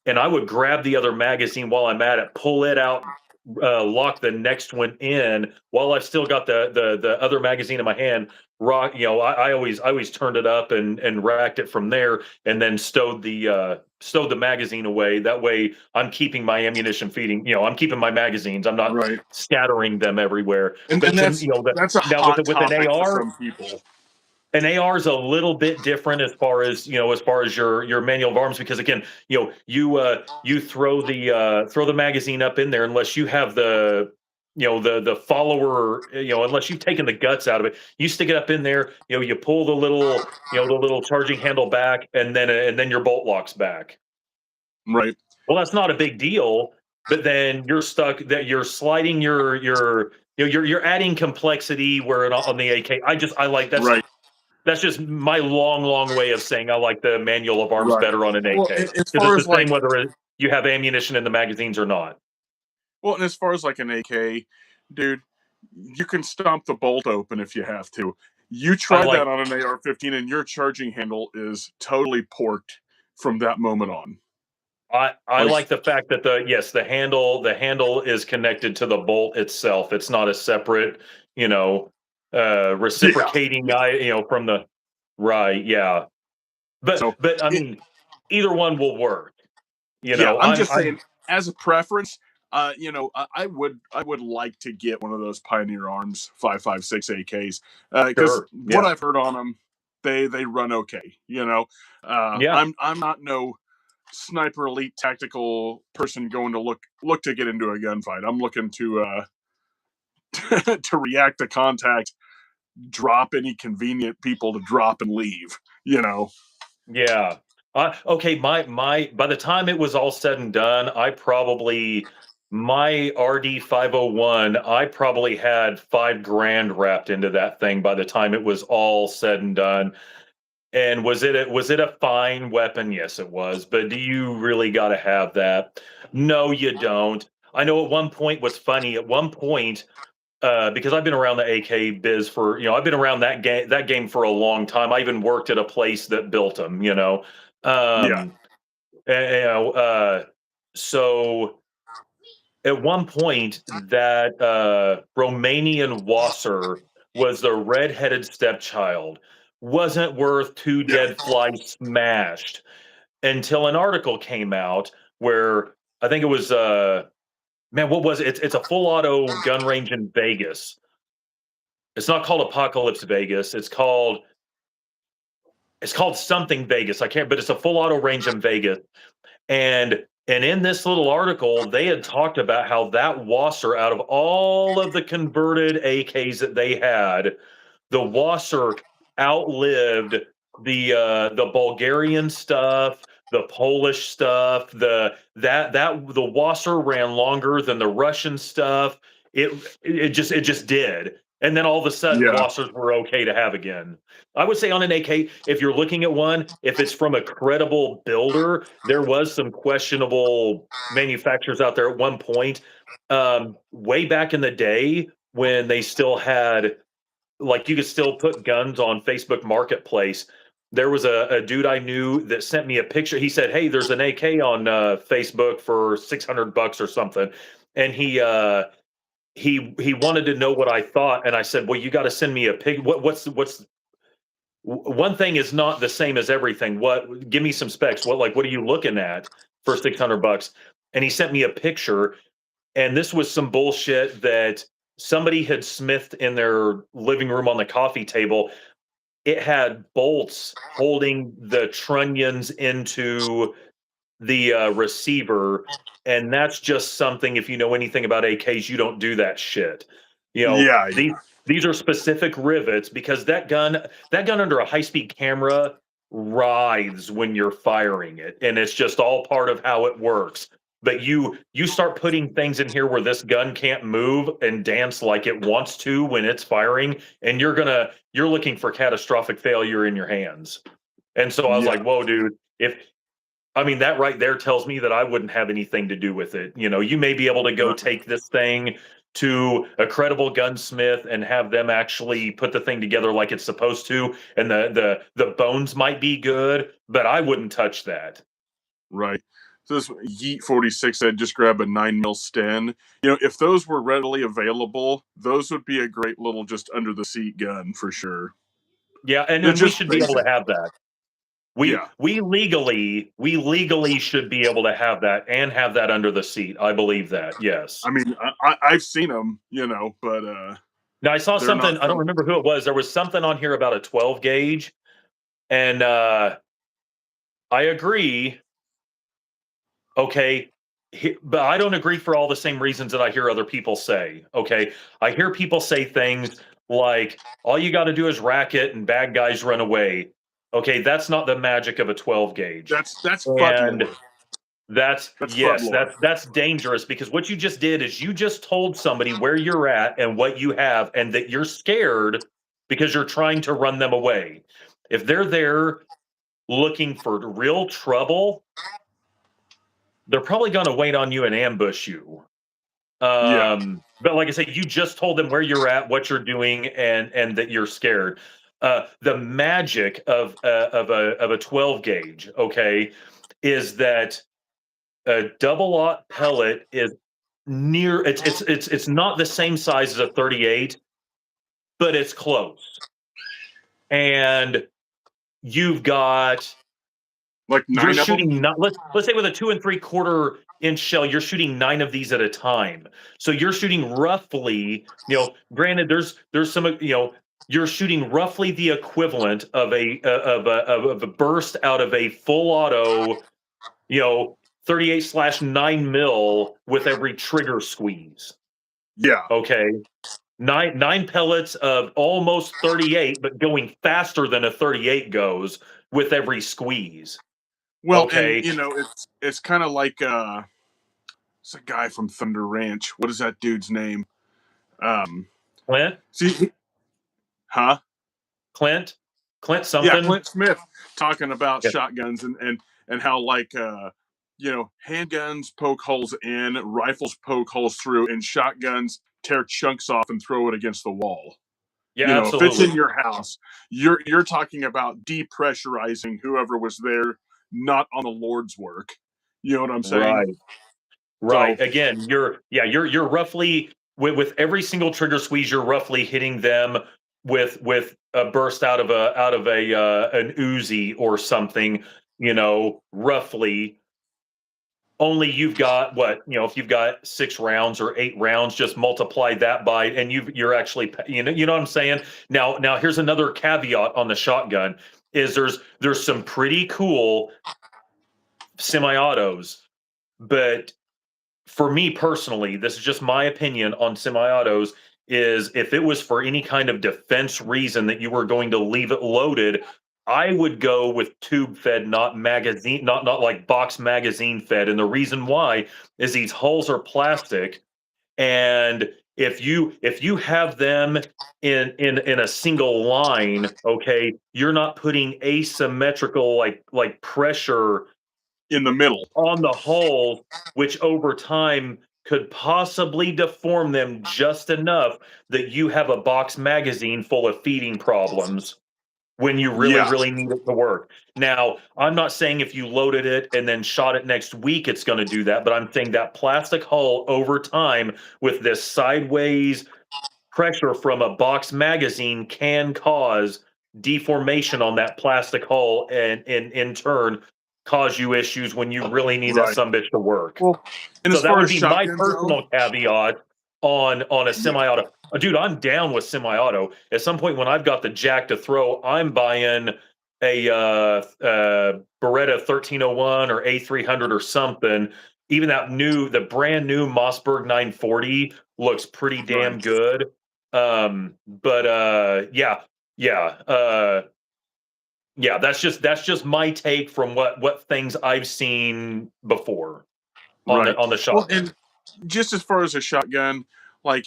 and I would grab the other magazine while I'm at it, pull it out, lock the next one in while I've still got the other magazine in my hand. Rock, I always turned it up and racked it from there, and then stowed the magazine away. That way, I'm keeping my ammunition feeding. I'm keeping my magazines. I'm not Right, scattering them everywhere. and But that's a now with hot with an topic for AR, some people. an AR is a little bit different as far as your manual of arms, because again, you throw the magazine up in there unless you have the follower, unless you've taken the guts out of it. You stick it up in there, you pull the little charging handle back, and then your bolt locks back. Right, Well, that's not a big deal, but then you're stuck that you're sliding you're adding complexity where on the AK. I like right, that's just my long, long way of saying I like the manual of arms right. better on an Well, AK as because far it's as the same like, whether you have ammunition in the magazines or not. and as far as like an AK, dude, you can stomp the bolt open if you have to. You I try that like on an AR-15, and your charging handle is totally porked from that moment on. I Like, like the fact that the handle is connected to the bolt itself. It's not a separate, you know, yeah. reciprocating guy, from the right. Yeah, but So, but I it, mean, either one will work. yeah, I'm just I'm saying, as a preference, I would like to get one of those Pioneer Arms 5.56 AKs because sure. what Yeah, I've heard on them, they run okay. yeah. I'm not no sniper elite tactical person going to look to get into a gunfight. I'm looking to to react to contact, drop any convenient people to drop and leave. You know, Yeah. Okay, my by the time it was all said and done, my RD 501, I probably had 5 grand wrapped into that thing by the time it was all said and done. And was it a fine weapon? Yes, it was. But do you really got to have that? No, you don't. I know at one point what's funny, at one point, because I've been around the AK biz for, I've been around that game for a long time. I even worked at a place that built them, yeah, Um, and, so at one point that Romanian Wasser was the redheaded stepchild, wasn't worth two yeah, dead flies smashed until an article came out where I think it was man, what was it? It's a full auto gun range in Vegas. It's not called Apocalypse Vegas. It's called something Vegas. I can't, but it's a full auto range in Vegas. And in this little article, they had talked about how that Wasser, out of all of the converted AKs that they had, the Wasser outlived the Bulgarian stuff, the Polish stuff, the Wasser ran longer than the Russian stuff. It just did. And then all of a sudden yeah, Wassers were okay to have again. I would say on an AK, if you're looking at one, if it's from a credible builder, there was some questionable manufacturers out there at one point. Way back in the day when they still had, like, you could still put guns on Facebook Marketplace. there was a dude I knew that sent me a picture. He said, "Hey, there's an AK on Facebook for $600 or something," and he wanted to know what I thought, and I said, "Well, you got to send me a pic. What's one thing is not the same as everything. What? Give me some specs. What are you looking at for $600?" And he sent me a picture, and this was some bullshit that somebody had smithed in their living room on the coffee table. It had bolts holding the trunnions into the receiver, and that's just something. If you know anything about AKs, you don't do that shit. You know Yeah, these are specific rivets because that gun under a high speed camera writhes when you're firing it, and it's just all part of how it works. But you start putting things in here where this gun can't move and dance like it wants to when it's firing, and you're looking for catastrophic failure in your hands. And so I was yeah, like, whoa, dude, if I mean, that right there tells me that I wouldn't have anything to do with it. You may be able to go no, take this thing to a credible gunsmith and have them actually put the thing together like it's supposed to, and the bones might be good, but I wouldn't touch that. right. So this Yeet 46 said just grab a 9 mil Sten. If those were readily available, those would be a great little just under the seat gun for sure. Yeah, and They're then we just should be able to basic. have that. We Yeah. we legally should be able to have that and have that under the seat. I believe that. Yes. I mean, I've seen them, but Now I saw they're something, not I don't coming. remember who it was. There was something on here about a 12 gauge, and I agree. Okay. But I don't agree for all the same reasons that I hear other people say. Okay. I hear people say things like, all you got to do is rack it and bad guys run away. Okay. That's not the magic of a 12 gauge. That's FUD And lore. that's, That's FUD yes, lore. that's dangerous because what you just did is you just told somebody where you're at and what you have and that you're scared because you're trying to run them away. If they're there looking for real trouble, they're probably going to wait on you and ambush you. Yeah. But like I said, you just told them where you're at, what you're doing, and that you're scared. The magic of a 12 gauge, okay, is that a double aught pellet is near. It's not the same size as a 38, but it's close. And you've got Like you're 9 of them. shooting not let's say with a 2 3/4 inch shell, you're shooting 9 of these at a time. So you're shooting roughly, granted, there's some, you're shooting roughly the equivalent of a burst out of a full auto, 38/9 mil with every trigger squeeze. Yeah. Okay. Nine pellets of almost 38, but going faster than a 38 goes with every squeeze. Well, and Okay. it's kind of like it's a guy from Thunder Ranch. What is that dude's name? Um, Clint? see, huh? Clint? Clint Yeah, something? Clint Smith talking about Yeah. shotguns and how like handguns poke holes in, rifles poke holes through, and shotguns tear chunks off and throw it against the wall. Yeah, If it's in absolutely. your house, you're talking about depressurizing whoever was there, not on the Lord's work. You know what I'm saying? Right. So Right. Again, you're roughly with every single trigger squeeze, you're roughly hitting them with a burst out of a an Uzi or something, roughly. Only you've got what, if you've got 6 rounds or 8 rounds, just multiply that by, and you're actually, you know what I'm saying? Now here's another caveat on the shotgun is there's some pretty cool semi-autos, but for me personally, this is just my opinion on semi-autos, is if it was for any kind of defense reason that you were going to leave it loaded, I would go with tube fed, not magazine, not like box magazine fed. And the reason why is these hulls are plastic, and if you have them in a single line, okay, you're not putting asymmetrical like pressure in the middle. on the whole, which over time could possibly deform them just enough that you have a box magazine full of feeding problems. when you really, Yeah, really need it to work. Now, I'm not saying if you loaded it and then shot it next week, it's going to do that, but I'm saying that plastic hull over time with this sideways pressure from a box magazine can cause deformation on that plastic hull and in turn cause you issues when you really need that right. sumbitch to work. Well, and So as that far would as be my shotguns go, personal caveat on a yeah, semi-auto. Dude, I'm down with semi-auto. At some point when I've got the jack to throw, I'm buying a Beretta 1301 or A300 or something. Even the brand new Mossberg 940 looks pretty right. damn good. But yeah, yeah, yeah. That's just my take from what things I've seen before Right. on the Well, shotgun. and just as far as a shotgun, like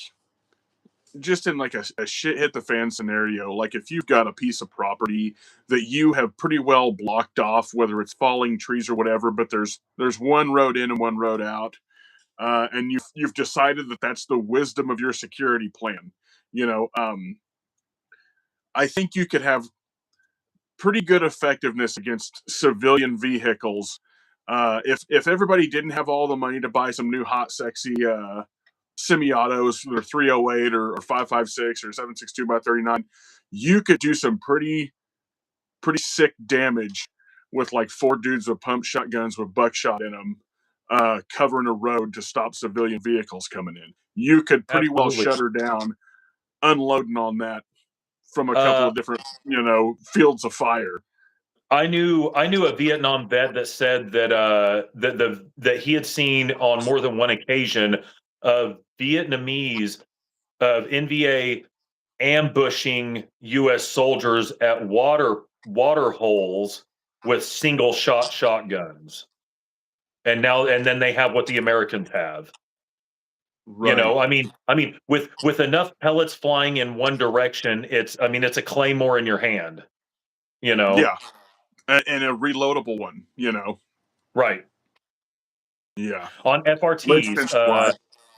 just in like a shit hit the fan scenario, like if you've got a piece of property that you have pretty well blocked off, whether it's falling trees or whatever, but there's one road in and one road out, and you've decided that that's the wisdom of your security plan. You know, I think you could have pretty good effectiveness against civilian vehicles. If everybody didn't have all the money to buy some new hot, sexy semi-autos, or 308 or 556 or 762 by 39, you could do some pretty sick damage with like four dudes with pump shotguns with buckshot in them, covering a road to stop civilian vehicles coming in. You could pretty well Absolutely. shut her down, unloading on that from a couple Uh, of different, fields of fire. I knew a Vietnam vet that said that that he had seen on more than one occasion of Vietnamese of NVA ambushing U.S. soldiers at water holes with single shot shotguns, and then they have what the Americans have. Right. With enough pellets flying in one direction, it's a claymore in your hand. You know, Yeah. And a reloadable one. right? Yeah. On FRTs. Linchpin supply.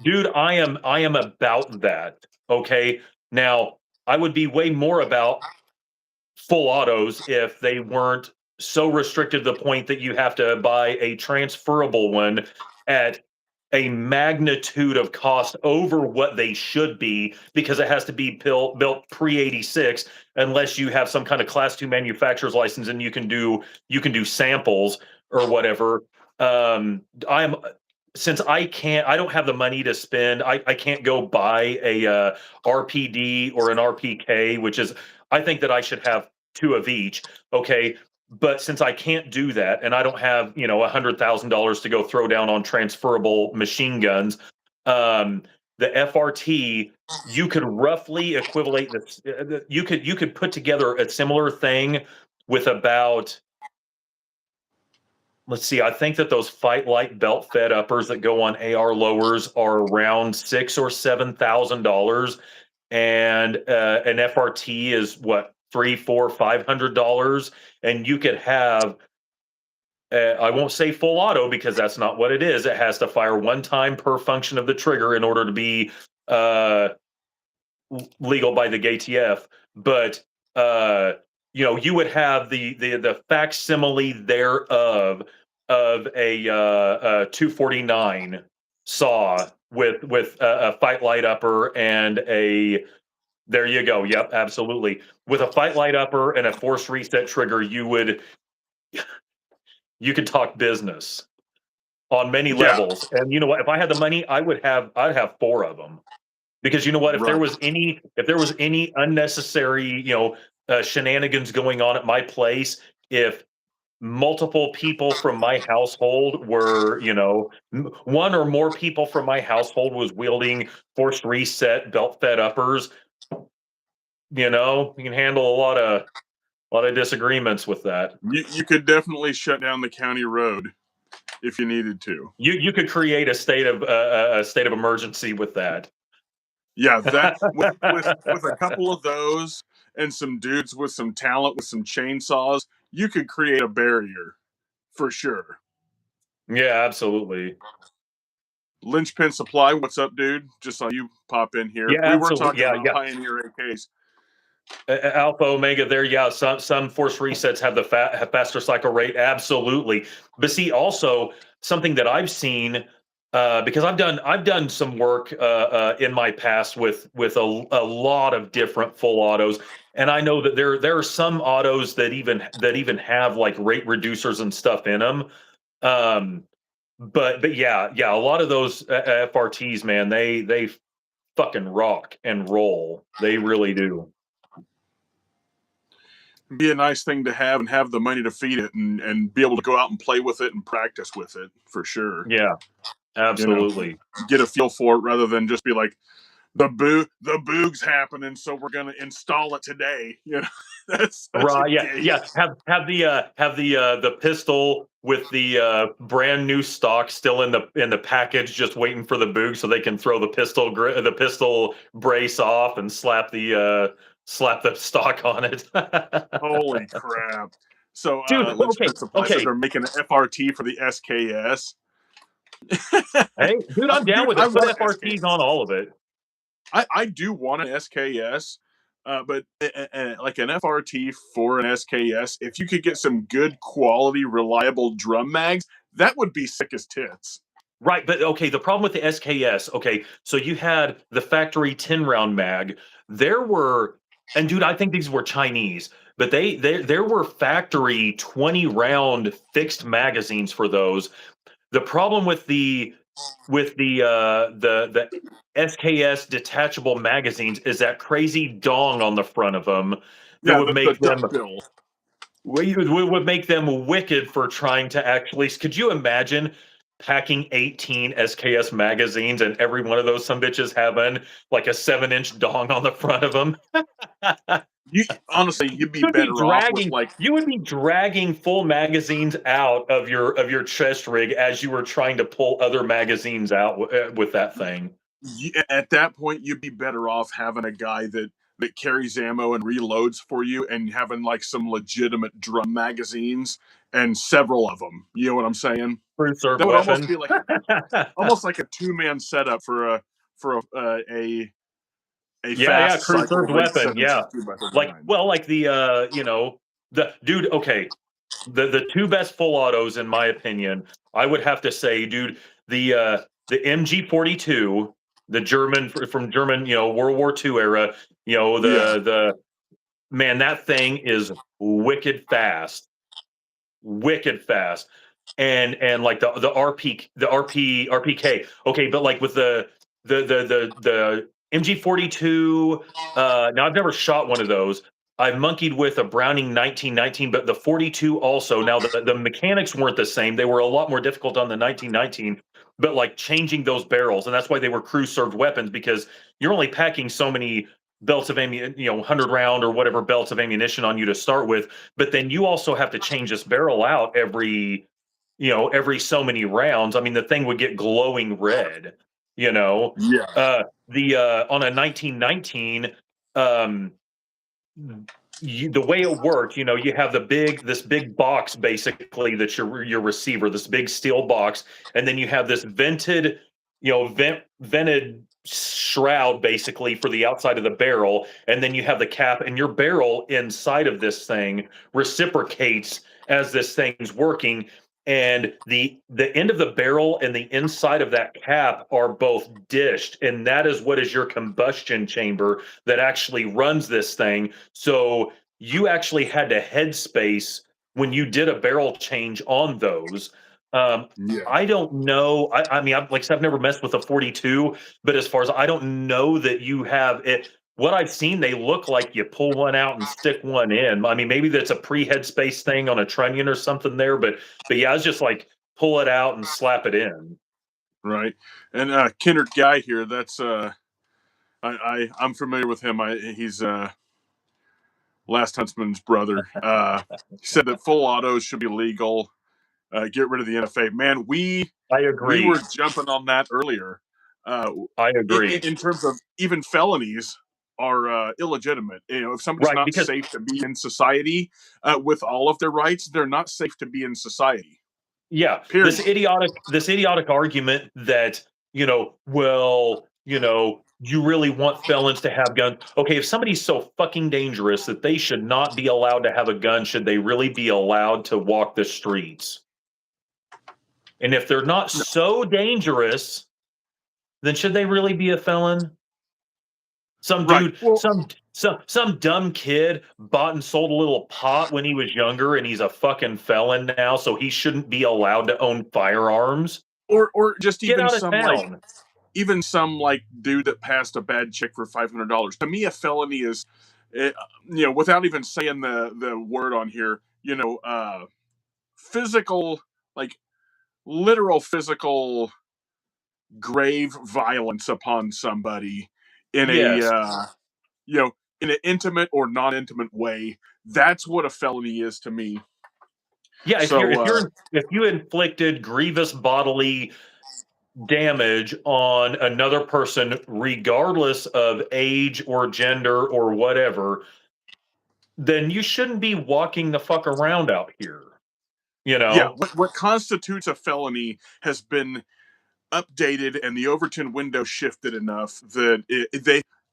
Dude, I am about that. Okay. Now, I would be way more about full autos if they weren't so restricted to the point that you have to buy a transferable one at a magnitude of cost over what they should be because it has to be built pre 86 unless you have some kind of class 2 manufacturer's license and you can do samples or whatever. I'm Since I don't have the money to spend. I can't go buy a RPD or an RPK, which is, I think that I should have two of each. Okay. But since I can't do that and I don't have, $100,000 to go throw down on transferable machine guns, um, the FRT, you could roughly equivalent this. You could put together a similar thing with about, let's see, I think that those Fight Light belt fed uppers that go on AR lowers are around $6,000 or $7,000, and an FRT is what, three, four, $500, and you could have. I won't say full auto because that's not what it is. It has to fire one time per function of the trigger in order to be uh, legal by the ATF. But uh, you would have the facsimile thereof of a 249 saw with a fight light upper and a. There you go. Yep, absolutely. With a fight light upper and a force reset trigger, you could talk business on many Yeah. levels. And you know what? If I had the money, I'd have four of them. Because you know what? If there Right. was any unnecessary, shenanigans going on at my place, if multiple people from my household were, one or more people from my household was wielding forced reset belt fed uppers, you can handle a lot of disagreements with that. You could definitely shut down the county road if you needed to. You could create a state of emergency with that. Yeah, that with a couple of those and some dudes with some talent with some chainsaws, you could create a barrier for sure. Yeah, absolutely. Linchpin Supply, what's up, dude? Just saw you pop in here. Yeah, We were absolutely. talking Yeah, about yeah. Pioneer AKs. Alpha Omega there, yeah. Some force resets have have faster cycle rate, absolutely. But see, also something that I've seen, because I've done some work in my past with a lot of different full autos, and I know that there are some autos that even have like rate reducers and stuff in them. Um, but yeah, a lot of those FRTs, man, they fucking rock and roll. They really do. Be a nice thing to have and have the money to feed it and be able to go out and play with it and practice with it for sure. Yeah, You know, absolutely. get a feel for it rather than just be like the boog's happening, so we're gonna install it today. You know, that's such a Right. Yeah. gay. Yeah. Have the pistol with the brand new stock still in the package, just waiting for the boog so they can throw the pistol brace off and slap the stock on it. Holy crap! So Dude. let's Okay. specify. So Okay. they're making an FRT for the SKS. Hey, dude, I'm down Dude, with I it. Put want an FRTs SKS. on all of it. I do want an SKS, but like an FRT for an SKS, if you could get some good quality, reliable drum mags, that would be sick as tits. Right, but okay, the problem with the SKS, okay, so you had the factory 10 round mag. There were, and dude, I think these were Chinese, but there were factory 20 round fixed magazines for those. The problem with the SKS detachable magazines is that crazy dong on the front of them that Yeah, the duck them bill. would make them wicked for trying to actually. Could you imagine packing 18 SKS magazines and every one of those some bitches having like a 7-inch dong on the front of them? You honestly, you'd be You'd be better off with dragging. like You would be dragging full magazines out of your chest rig as you were trying to pull other magazines out with that thing. at that point, you'd be better off having a guy that carries ammo and reloads for you, and having like some legitimate drum magazines and several of them. You know what I'm saying? True serve That would almost weapon. be like almost like a two-man setup for a Yeah, yeah, fast crew cycle served rate weapon. Yeah. 7.62 by Like, 39. well, like the dude, okay. The two best full autos, in my opinion, I would have to say, dude, the MG 42, the German from German, World War II era, Yeah, the man, that thing is wicked fast, and like the RPK. Okay, but like with the MG 42. Now I've never shot one of those. I've monkeyed with a Browning 1919, but the 42 also. Now the mechanics weren't the same. They were a lot more difficult on the 1919, but like changing those barrels, and that's why they were crew served weapons, because you're only packing so many belts of ammunition, 100 round or whatever belts of ammunition on you to start with, but then you also have to change this barrel out every so many rounds. I mean, the thing would get glowing red, you know. yeah, The On a 1919, um the way it worked, you have this big box basically that's your receiver, this big steel box, and then you have this vented shroud basically for the outside of the barrel, and then you have the cap, and your barrel inside of this thing reciprocates as this thing's working, and the end of the barrel and the inside of that cap are both dished, and that is what is your combustion chamber that actually runs this thing. So you actually had to headspace when you did a barrel change on those. Um, yeah. I don't know. I mean, like I said, I've never messed with a 42, but as far as I don't know that you have it. What I've seen, they look like you pull one out and stick one in. I mean, maybe that's a pre-headspace thing on a trunnion or something there, but yeah, it's just like pull it out and slap it in. Right. And Kinnard Guy here. That's I'm familiar with him. He's Last Huntsman's brother. He said that full autos should be legal. Get rid of the NFA. Man, I we were agree. jumping on that earlier. Uh, I agree. in terms of even felonies are illegitimate. You know, if somebody's Right, not because safe to be in society with all of their rights, they're not safe to be in society. yeah, Period. this idiotic argument that, well, you really want felons to have guns? Okay, if somebody's so fucking dangerous that they should not be allowed to have a gun, should they really be allowed to walk the streets? And if they're not No, so dangerous, then should they really be a felon? Some right. dude, Well, some dumb kid bought and sold a little pot when he was younger, and he's a fucking felon now, so he shouldn't be allowed to own firearms. or just Get out of town. even some like dude that passed a bad check for $500. To me, a felony is, uh, without even saying the word on here, physical, like literal physical grave violence upon somebody in a Yes. you know in an intimate or non-intimate way. That's what a felony is to me. Yeah, So if you inflicted grievous bodily damage on another person, regardless of age or gender or whatever, then you shouldn't be walking the fuck around out here. You yeah, know? what constitutes a felony has been updated and the Overton window shifted enough that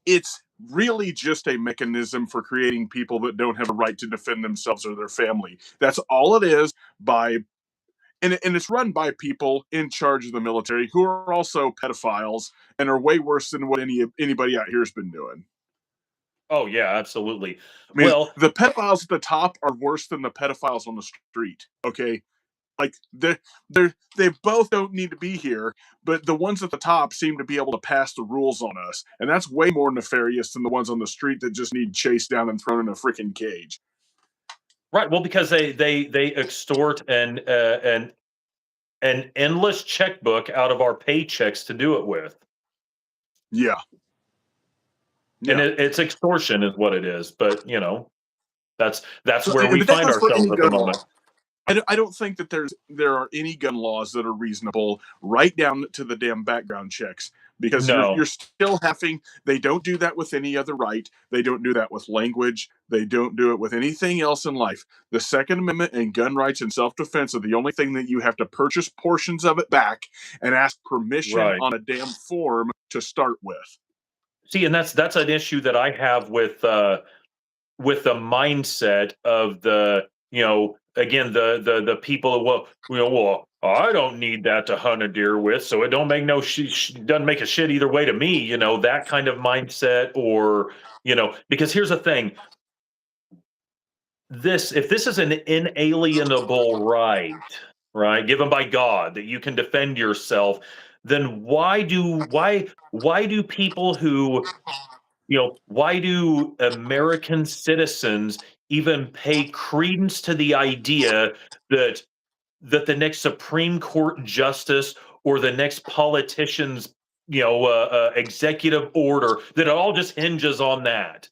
it's really just a mechanism for creating people that don't have a right to defend themselves or their family. That's all it is. By and it's run by people in charge of the military who are also pedophiles and are way worse than what anybody out here has been doing. Oh yeah, absolutely. I mean, Well, the pedophiles at the top are worse than the pedophiles on the street. Okay, like they both don't need to be here, but the ones at the top seem to be able to pass the rules on us, and that's way more nefarious than the ones on the street that just need chased down and thrown in a freaking cage. right. Well, because they extort an endless checkbook out of our paychecks to do it with. Yeah, And yeah. it's extortion is what it is. But that's So, where we but that find goes for ourselves any at the gun law. moment. I don't think that there are any gun laws that are reasonable, right down to the damn background checks, because you're No. still having. They don't do that with any other right. They don't do that with language. They don't do it with anything else in life. The Second Amendment and gun rights and self defense are the only thing that you have to purchase portions of it back and ask permission Right. on a damn form to start with. See, and that's an issue that I have with the mindset of the, again, the people who, well, well, I don't need that to hunt a deer with, so it don't make no doesn't make a shit either way to me, that kind of mindset. Or, because here's the thing, this if this is an inalienable right, given by God, that you can defend yourself, then why do people who, why do American citizens even pay credence to the idea that the next Supreme Court justice or the next politician's, executive order, that it all just hinges on that?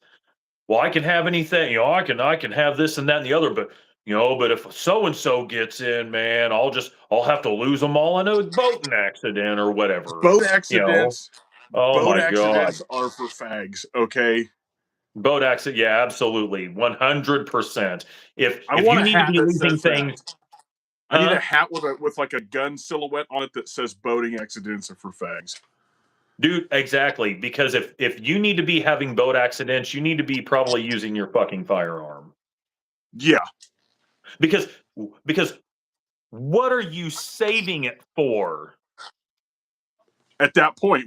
Well, I can have anything, I can have this and that and the other, but but if so and so gets in, man, I'll have to lose them all in a boating accident or whatever. Boat You know, accidents, oh boat my God. accidents are for fags. Okay, Boat accident, yeah, absolutely, 100%. I If want you a need to hat be that leaving says that. things, I need a huh, hat with like a gun silhouette on it that says boating accidents are for fags. dude, exactly. Because if you need to be having boat accidents, you need to be probably using your fucking firearm. Yeah, Because because what are you saving it for? at that point,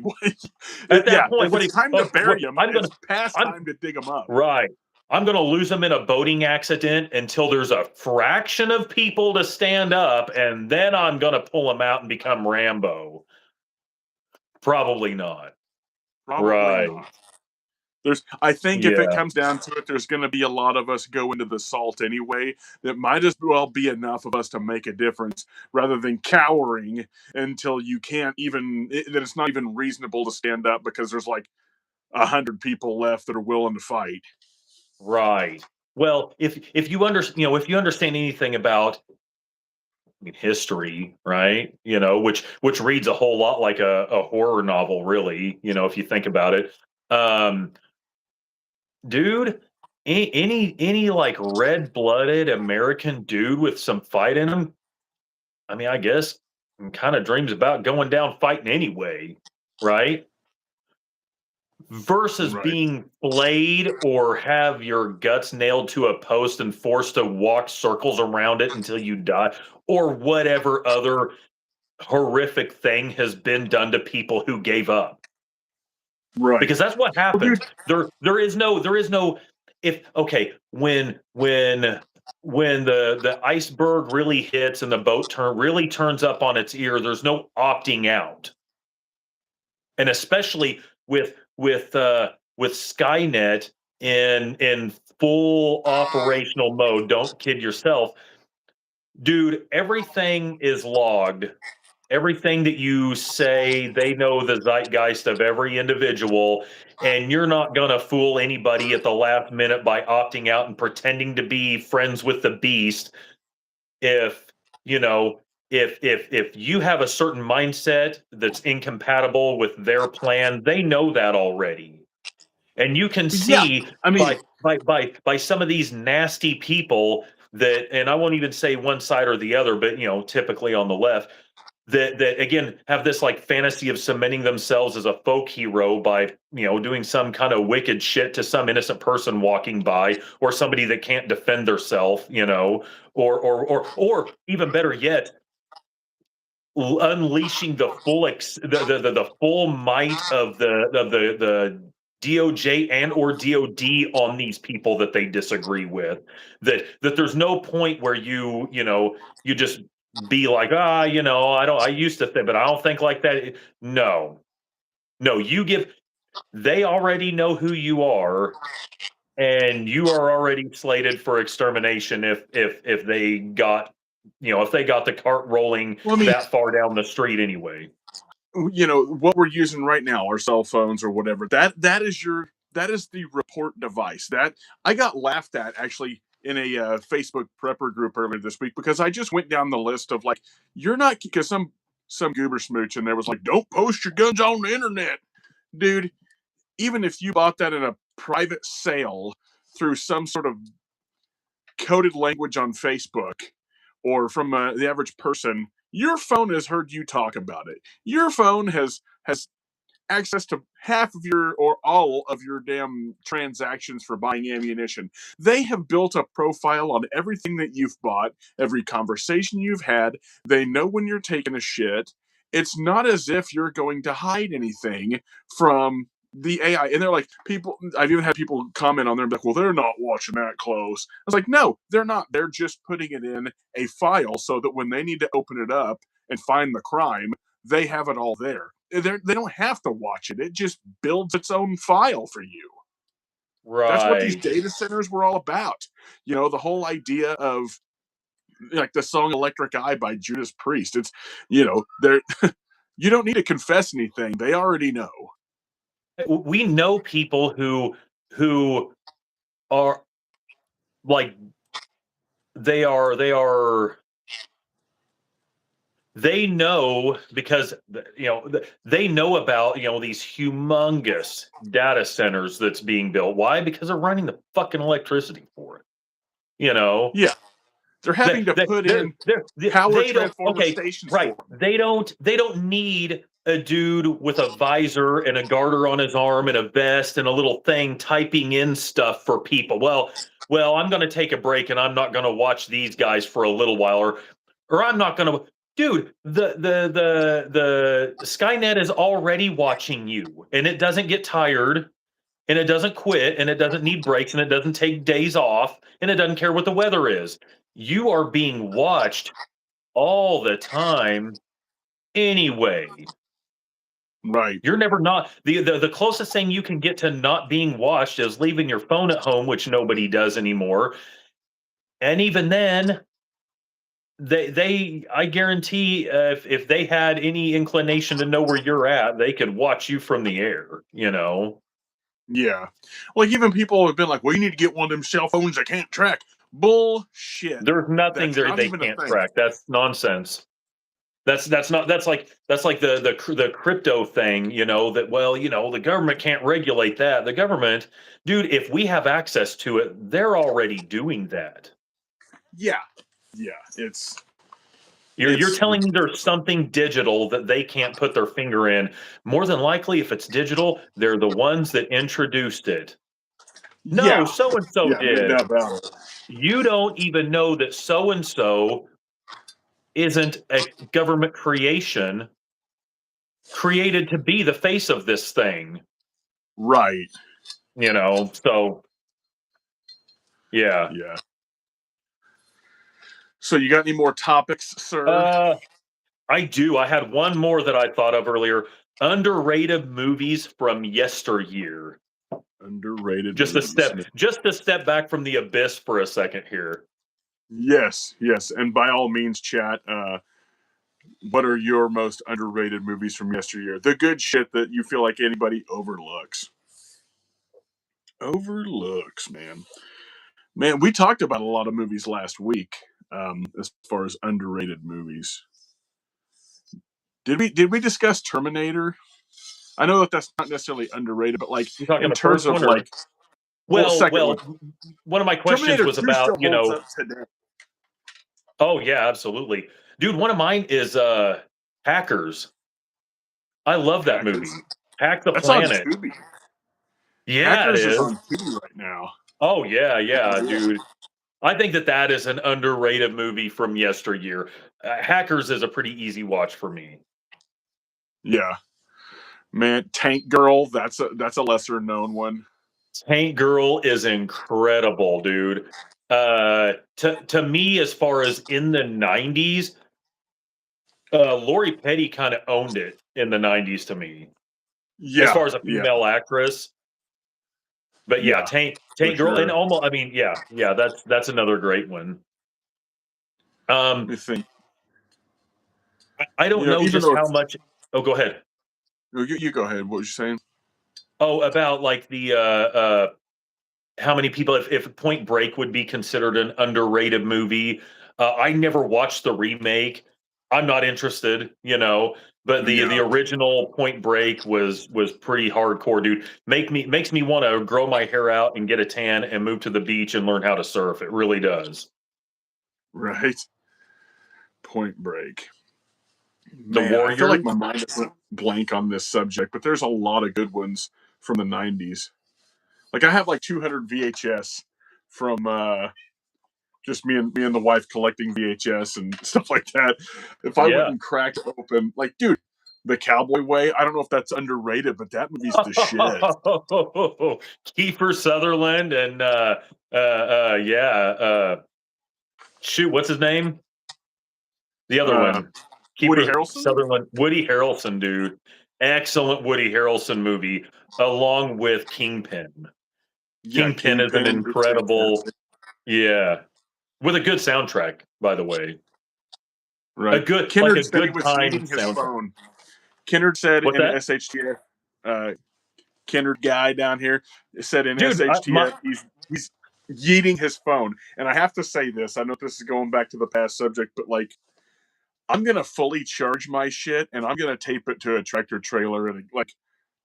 At that yeah, point, if what? it's time to What bury them, I'm gonna, it's past I'm time to dig them up. right. I'm gonna lose them in a boating accident until there's a fraction of people to stand up, and then I'm gonna pull them out and become Rambo. Probably not. Probably Right. not. I think if it Yeah. comes down to it, there's going to be a lot of us go into the salt anyway. That might as well be enough of us to make a difference, rather than cowering until you can't even. That it's not even reasonable to stand up because there's like 100 people left that are willing to fight. Right. Well, if you understand anything about, I mean, history, right? Which reads a whole lot like a horror novel, really. If you think about it, um, dude. Any like red blooded American dude with some fight in him, I mean, I guess, kind of dreams about going down fighting anyway, right? versus Right. being flayed or have your guts nailed to a post and forced to walk circles around it until you die, or whatever other horrific thing has been done to people who gave up. Right. Because that's what Well, happens. dude, There is no if okay, when the iceberg really hits and the boat really turns up on its ear, there's no opting out. And especially with Skynet in full operational mode, don't kid yourself, dude, everything is logged. Everything that you say, they know the zeitgeist of every individual, and you're not going to fool anybody at the last minute by opting out and pretending to be friends with the beast. If you know, if you have a certain mindset that's incompatible with their plan, they know that already. And you can yeah. see I mean, by some of these nasty people that, and I won't even say one side or the other, but typically on the left, that again have this like fantasy of cementing themselves as a folk hero by doing some kind of wicked shit to some innocent person walking by, or somebody that can't defend themselves, or even better yet, unleashing the full the full might of the DOJ and or DOD on these people that they disagree with. That there's no point where you just be like, I used to think, but I don't think like that. No, no, they already know who you are, and you are already slated for extermination if they got the cart rolling well, I mean, that far down the street anyway. what we're using right now, our cell phones or whatever, that is the report device. That I got laughed at actually in a Facebook prepper group earlier this week because I just went down the list of like, you're not, because some goober smooch and there was like, don't post your guns on the internet, dude. Even if you bought that in a private sale through some sort of coded language on Facebook or from the average person, your phone has heard you talk about it. Your phone has access to half of your or all of your damn transactions for buying ammunition. They have built a profile on everything that you've bought, every conversation you've had. They know when you're taking a shit. It's not as if you're going to hide anything from the AI. And they're like, I've even had people comment on there and be like, well, they're not watching that close. I was like, no, they're not. They're just putting it in a file so that when they need to open it up and find the crime, they have it all there. They don't have to watch it. It just builds its own file for you. That's what these Right. data centers were all about. The whole idea of like the song Electric Eye by Judas Priest. It's, they're, you don't need to confess anything. They already know. We know people who are like they are they know because they know about these humongous data centers that's being built. Why? Because they're running the fucking electricity for it. You know, Yeah. They're they having to they put they're, in they're, power they don't transformer okay, stations right. for them. They don't need a dude with a visor and a garter on his arm and a vest and a little thing typing in stuff for people. Well, I'm going to take a break and I'm not going to watch these guys for a little while, or I'm not going to. Dude, the Skynet is already watching you, and it doesn't get tired, and it doesn't quit, and it doesn't need breaks, and it doesn't take days off, and it doesn't care what the weather is. You are being watched all the time anyway. Right. You're never not the closest thing you can get to not being watched is leaving your phone at home, which nobody does anymore. And even then, they I guarantee if they had any inclination to know where you're at, they could watch you from the air. Yeah. Like even people have been like, well, you need to get one of them cell phones that can't track. Bullshit. There's nothing That's there not they even a can't thing. track. That's nonsense. That's not that's like the crypto thing, that the government can't regulate that. The government, dude, if we have access to it, they're already doing that. Yeah. Yeah. It's You're telling me there's something digital that they can't put their finger in. More than likely, if it's digital, they're the ones that introduced it. No, Yeah, so and so yeah, no did. doubt about it. You don't even know that so and so isn't a government creation created to be the face of this thing. Right. So yeah. Yeah. So you got any more topics, sir? Uh, I do. I had one more that I thought of earlier. Underrated movies from yesteryear. Underrated Just a movies. step, just a step back from the abyss for a second here. Yes, yes, and by all means, chat. What are your most underrated movies from yesteryear? The good shit that you feel like anybody overlooks. Overlooks, man. Man, we talked about a lot of movies last week. As far as underrated movies, did we discuss Terminator? I know that that's not necessarily underrated, but like You talking in the terms first of one or? like, well, Well, second one, well, one of my questions Terminator was 2 about, still holds up today. oh yeah, absolutely. Dude, one of mine is Hackers. I love that Hackers. movie. Hack the That's on Planet. Tubi. Yeah, it Hackers is is. on Tubi right now. Oh yeah, yeah, Yeah. dude. I think that that is an underrated movie from yesteryear. Hackers is a pretty easy watch for me. Yeah. Man, Tank Girl, that's a lesser known one. Tank Girl is incredible, dude. To me, as far as in the '90s, Lori Petty kind of owned it in the '90s to me, as Yeah, far as a yeah, female actress. But yeah, yeah, for Tank Girl, and sure. almost, I mean, yeah, yeah, that's another great one. Let me think. I don't know Even just though how it's, much. Oh, go ahead. you go ahead. What was you saying? Oh, about like the how many people, if Point Break would be considered an underrated movie. I never watched the remake. I'm not interested, but the Yeah, original Point Break was pretty hardcore, dude. Makes me want to grow my hair out and get a tan and move to the beach and learn how to surf. It really does. right. Point Break. The Man, I feel like Warriors. my mind went blank on this subject, but there's a lot of good ones from the '90s. Like I have like 200 VHS from just me and the wife collecting VHS and stuff like that. If I went Yeah. and cracked open, like, dude, the Cowboy Way. I don't know if that's underrated, but that movie's the shit. Kiefer Sutherland and yeah, shoot, what's his name? The other Uh, one, Woody Kiefer Harrelson. Sutherland, Woody Harrelson, dude. Excellent Woody Harrelson movie, along with Kingpin. Yeah, Kingpin is an Kingpin is incredible, fantastic. yeah, with a good soundtrack, by the way. A Right. good, like Kinnard a said he good was time eating his soundtrack. phone. Kinnard said What's in that, SHTF, Kinnard guy down here said in dude? SHTF he's yeeting his phone. And I have to say this. I know this is going back to the past subject, but like I'm gonna fully charge my shit and I'm gonna tape it to a tractor trailer and like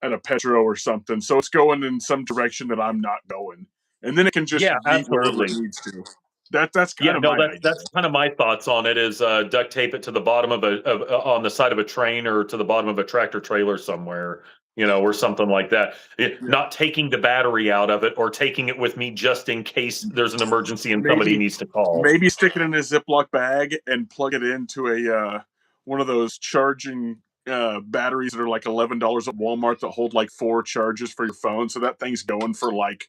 at a Petro or something. So it's going in some direction that I'm not going. And then it can just Yeah, yeet wherever it absolutely. needs to. That's kind Yeah, of no, my that's idea. kind of my thoughts on it. Is duct tape it to the bottom on the side of a train or to the bottom of a tractor trailer somewhere, or something like that. Yeah. Not taking the battery out of it or taking it with me just in case there's an emergency and somebody Maybe needs to call. maybe stick it in a Ziploc bag and plug it into a one of those charging batteries that are like $11 at Walmart that hold like 4 charges for your phone. So that thing's going for like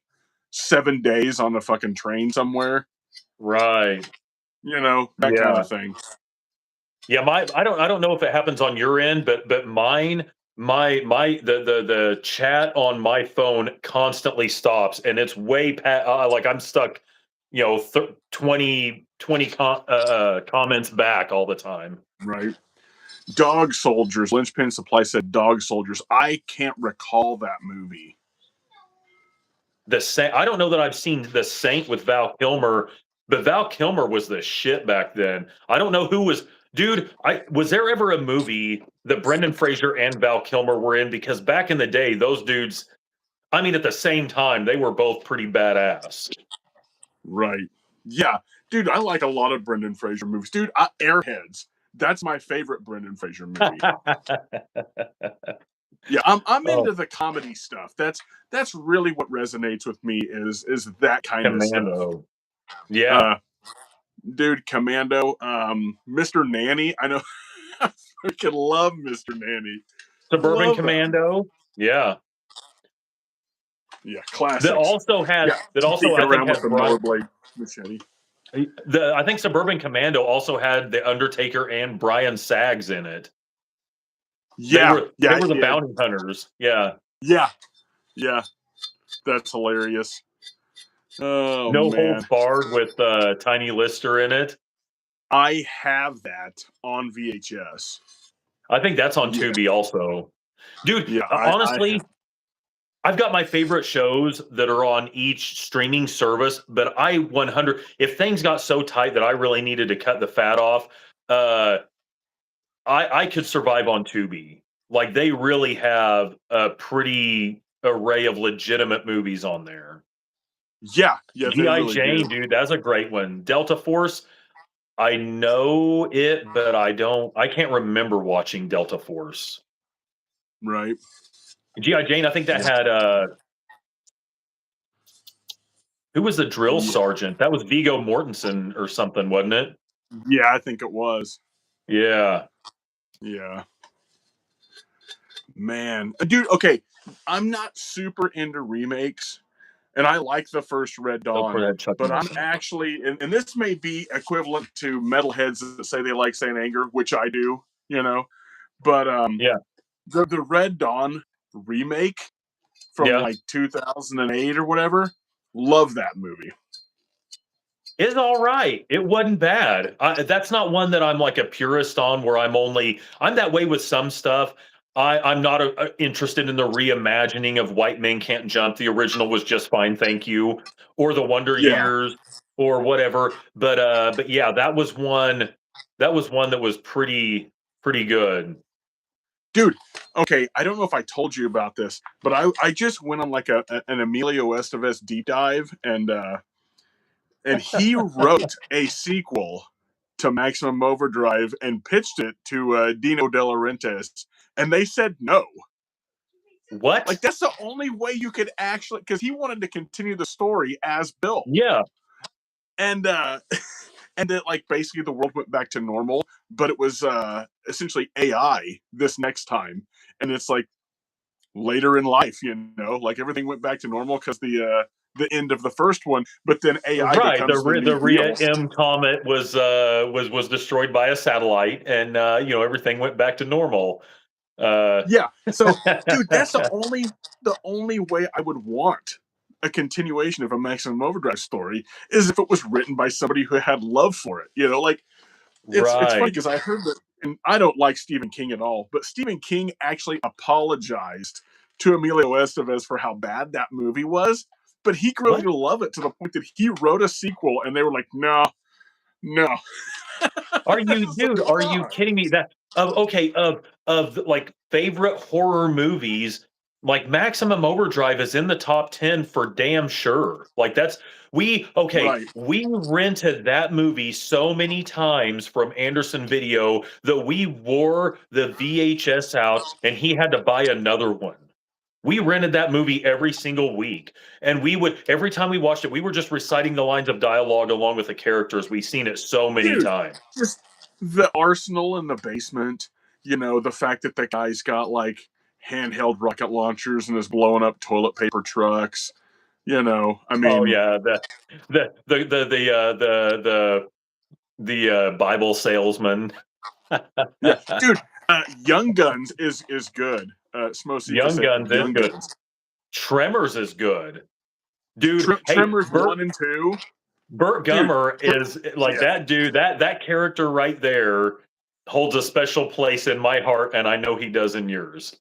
7 days on a fucking train somewhere. Right. That kind Yeah. of thing. Yeah. I don't know if it happens on your end, but mine, the chat on my phone constantly stops and it's way past, like I'm stuck, 20 comments back all the time. Right. Dog Soldiers. Lynchpin Supply said Dog Soldiers. I can't recall that movie. The Saint. I don't know that I've seen The Saint with Val Kilmer, but Val Kilmer was the shit back then. I don't know who was. Dude, I was there ever a movie that Brendan Fraser and Val Kilmer were in? Because back in the day, those dudes, I mean, at the same time, they were both pretty badass. Right. Yeah. Dude, I like a lot of Brendan Fraser movies. Dude, Airheads. That's my favorite Brendan Fraser movie. Yeah, I'm Oh, into the comedy stuff. That's really what resonates with me is that kind of stuff. Commando. Yeah. Uh, dude, Commando, Mr. Nanny. I know I freaking love Mr. Nanny. Suburban Love that movie. Commando. Yeah. Yeah, That classics. also Yeah, had that also sneaking I think around with had the Brian rollerblade machete. the I think Suburban Commando also had The Undertaker and Brian Saggs in it. Yeah, They yeah, were it the did. bounty hunters. Yeah. Yeah, yeah, that's hilarious. Oh No Holds man, Barred with Tiny Lister in it. I have that on VHS. I think that's on Yeah, Tubi also. Dude, yeah, I have. honestly, I've got my favorite shows that are on each streaming service, but I 100 if things got so tight that I really needed to cut the fat off, uh I could survive on Tubi. Like they really have a pretty array of legitimate movies on there. Yeah, yeah, they G.I. really do. Jane, dude, that's a great one. Delta Force, I know it, but I can't remember watching Delta Force. Right. G.I. Jane, I think that Yeah. had who was the drill Yeah. sergeant? That was Viggo Mortensen or something, wasn't it? Yeah, I think it was. Yeah. Yeah. Man. Dude, okay. I'm not super into remakes, and I like the first Red Look for Dawn, that Chuck but I'm Norris in it. actually, and this may be equivalent to metalheads that say they like Saint Anger, which I do, but Yeah. the Red Dawn remake from Yeah. like 2008 or whatever, love that movie. It's all right. It wasn't bad. That's not one that I'm like a purist on where I'm that way with some stuff. I'm not interested in the reimagining of White Men Can't Jump. The original was just fine, thank you. Or the Wonder Yeah. Years or whatever. But yeah, that was one that was pretty good. Dude, okay, I don't know if I told you about this, but I just went on like an Emilio Estevez deep dive, and he wrote a sequel to Maximum Overdrive and pitched it to Dino De Laurentiis, and they said no. Like What? that's the only way you could actually, because he wanted to continue the story as Bill, Yeah. and and that like basically the world went back to normal, but it was essentially AI this next time, and it's like later in life, like everything went back to normal because the end of the first one, but then AI Right. becomes the The new Rhea deal. M comet was destroyed by a satellite, and everything went back to normal. Uh, Yeah. So, dude, that's the only way I would want a continuation of a Maximum Overdrive story is if it was written by somebody who had love for it. Like it's funny right. because I heard that, and I don't like Stephen King at all, but Stephen King actually apologized to Emilio Estevez for how bad that movie was. But he grew What to love it to the point that he wrote a sequel, and they were like, "No, no." are you, It's like, dude? come Are you on. kidding me? That okay of like favorite horror movies. Like Maximum Overdrive is in the top 10 for damn sure. Like Right. we rented that movie so many times from Anderson Video that we wore the VHS out and he had to buy another one. We rented that movie every single week. And we would, every time we watched it, we were just reciting the lines of dialogue along with the characters. We've seen it so many Dude, times. just the arsenal in the basement, the fact that the guy's got like handheld rocket launchers and is blowing up toilet paper trucks, I Oh mean, yeah, the Bible salesman. yeah, dude, Young Guns is good. Smosika Young said Guns is Young good. Guns. Tremors is good, dude. Hey, Tremors 1 and 2, Burt dude. Gummer is like Yeah. that dude. That character right there holds a special place in my heart, and I know he does in yours.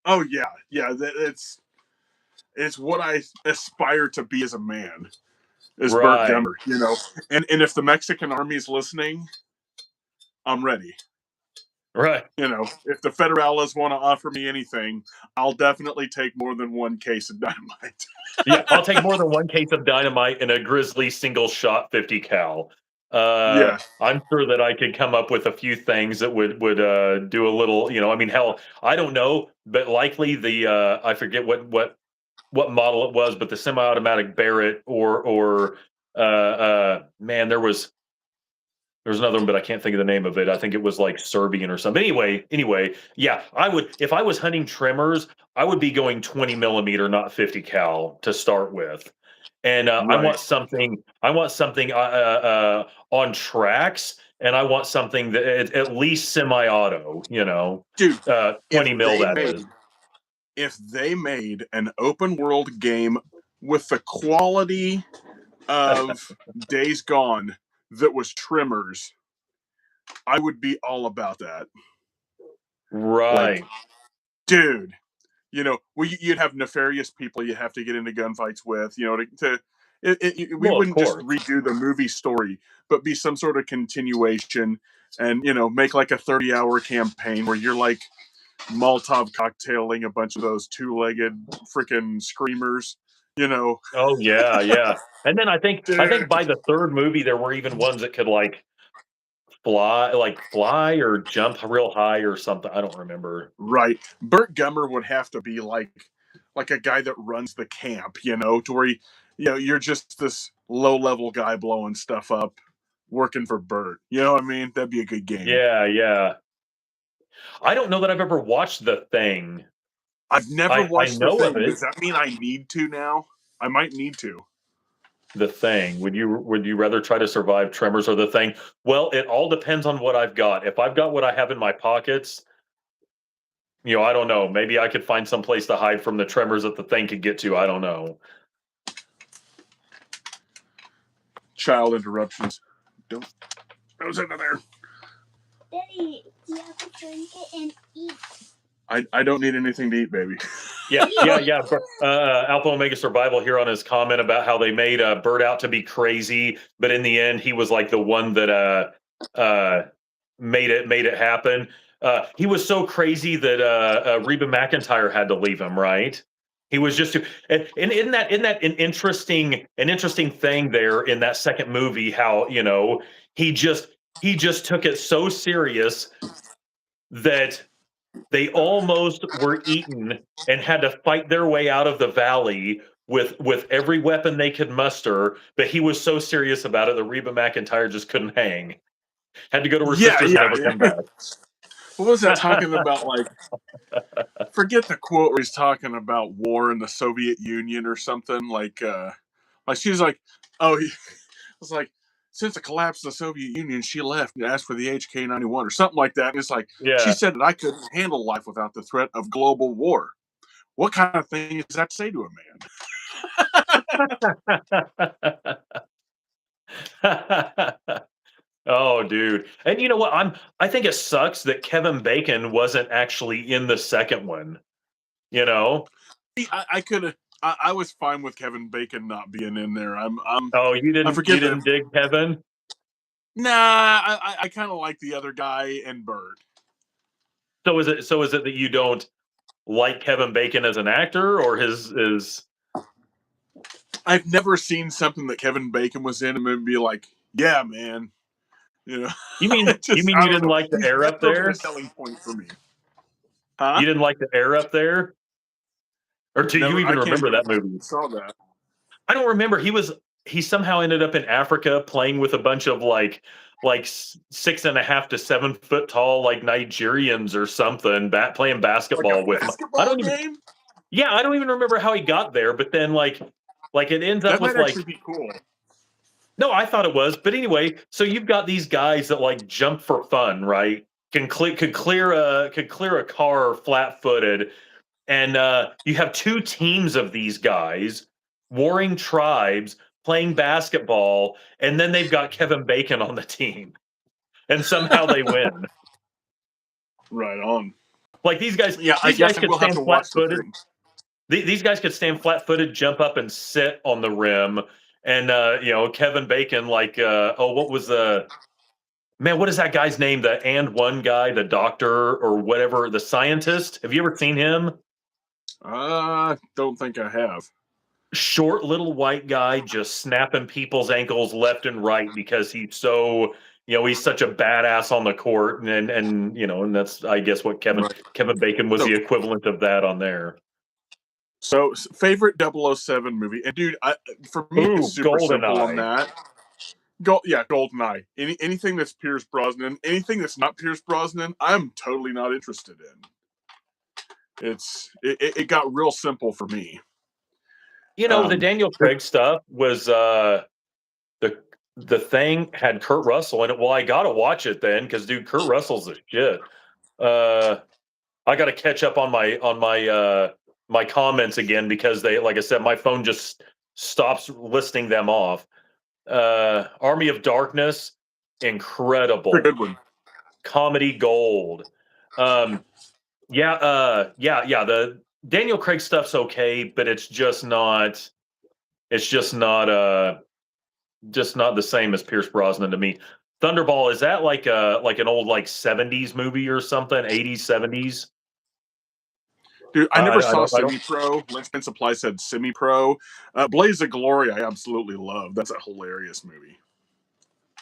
Oh yeah, yeah. It's what I aspire to be as a man, is Burt Right, Gummer. And if the Mexican army is listening, I'm ready. right. If the Federales want to offer me anything, I'll definitely take more than one case of dynamite. Yeah, I'll take more than one case of dynamite and a Grizzly single shot 50 cal. Yeah. I'm sure that I could come up with a few things that would do a little, I mean, hell, I don't know, but likely the I forget what model it was, but the semi-automatic Barrett or man, there's another one, but I can't think of the name of it. I think it was like Serbian or something. Anyway, yeah, I would if I was hunting trimmers, I would be going 20 millimeter, not 50 cal to start with. And Right. I want something on tracks, and I want something that at least semi-auto. Dude, if 20 mil they that made is. if they made an open world game with the quality of Days Gone that was trimmers, I would be all about that. Like, Right. dude, well, you'd have nefarious people you have to get into gunfights with, we Well, of wouldn't just course. redo the movie story, but be some sort of continuation and, make like a 30-hour campaign where you're like Molotov cocktailing a bunch of those two-legged freaking screamers, you know. Oh yeah, yeah. And then I think Dude. by the third movie there were even ones that could fly or jump real high or something. I don't remember. Right. Burt Gummer would have to be like a guy that runs the camp, to where you're just this low level guy blowing stuff up, working for Burt. You know what I mean? That'd be a good game. Yeah, yeah. I don't know that I've ever watched The Thing. I've never I watched The know of Thing. it. Does that mean I need to now? I might need to. The Thing. Would you rather try to survive tremors or The Thing? Well, it all depends on what I've got. If I've got what I have in my pockets, I don't know. Maybe I could find some place to hide from the tremors that The Thing could get to. I don't know. Child interruptions. Don't. I was into there. Daddy, you have to drink it and eat. I don't need anything to eat, baby. Yeah, yeah, yeah. Alpha Omega Survival here on his comment about how they made Bird out to be crazy, but in the end, he was like the one that made it happen. He was so crazy that Reba McEntire had to leave him. Right? He was just and isn't that an interesting thing there in that second movie? How he just took it so serious that they almost were eaten and had to fight their way out of the valley with every weapon they could muster. But he was so serious about it that Reba McEntire just couldn't hang. Had to go to her Yeah, sister's and yeah, never come yeah. back. What was that talking about? Like, forget the quote where he's talking about war in the Soviet Union or something. Like she's like, oh, he was like, since the collapse of the Soviet Union, she left and asked for the HK-91 or something like that. And it's like she Yeah. said that I couldn't handle life without the threat of global war. What kind of thing does that say to a Oh, dude. And you know what? I think it sucks that Kevin Bacon wasn't actually in the second one. You know? man? I could have. I was fine with Kevin Bacon not being in there. Oh, you I didn't you forget that. didn't dig Kevin? Nah, I kind of like the other guy and Bird. So is it that you don't like Kevin Bacon as an actor or his I've never seen something that Kevin Bacon was in and be like, yeah, man. You know, You mean you mean I you don't didn't know. like the He's air up never been a there? selling point for me. Huh? You didn't like the air up there? Or do you Never. I even can't remember that remember. movie? I saw that. I don't remember. He somehow ended up in Africa playing with a bunch of like 6.5 to 7 foot tall like Nigerians or something, playing Like a basketball with them. I basketball don't even game? Yeah, I don't even remember how he got there, but then like it ends up That with might actually be cool. no, I thought it was. But anyway, so you've got these guys that like jump for fun, right? Could clear a car flat footed, and you have two teams of these guys, warring tribes playing basketball, and then they've got Kevin Bacon on the team, and somehow they win. Right on. Like these guys, Yeah, I these guys guess I could will have stand to flat watch the footed. thing. These guys could stand flat-footed, jump up and sit on the rim, and Kevin Bacon, like, what was the man? What is that guy's name? The and one guy, the doctor or whatever, the scientist. Have you ever seen him? Don't think I have. short little white guy just snapping people's ankles left and right because he's so, he's such a badass on the court, and that's, I guess, what Kevin Right. Kevin Bacon was So, the equivalent of that on there. Favorite 007 movie, and dude, for me it's Ooh, super simple on GoldenEye. that. Yeah, GoldenEye. Anything that's Pierce Brosnan, anything that's not Pierce Brosnan, I'm totally not interested in. It got real simple for me. The Daniel Craig stuff was the the thing had Kurt Russell in it. Well, I gotta watch it then because dude, Kurt Russell's the shit. Uh, I gotta catch up on my comments again because they, like I said, my phone just stops listing them off. Army of Darkness, It's a incredible good one. comedy gold. Yeah. The Daniel Craig stuff's okay, but it's just not. It's just not the same as Pierce Brosnan to me. Thunderball, is that like an old like 70s movie or something? 80s, 70s? Dude, I never saw I don't. Semi Pro. Lynchpin Supply said Semi Pro. Blaze of Glory, I absolutely love. That's a hilarious movie.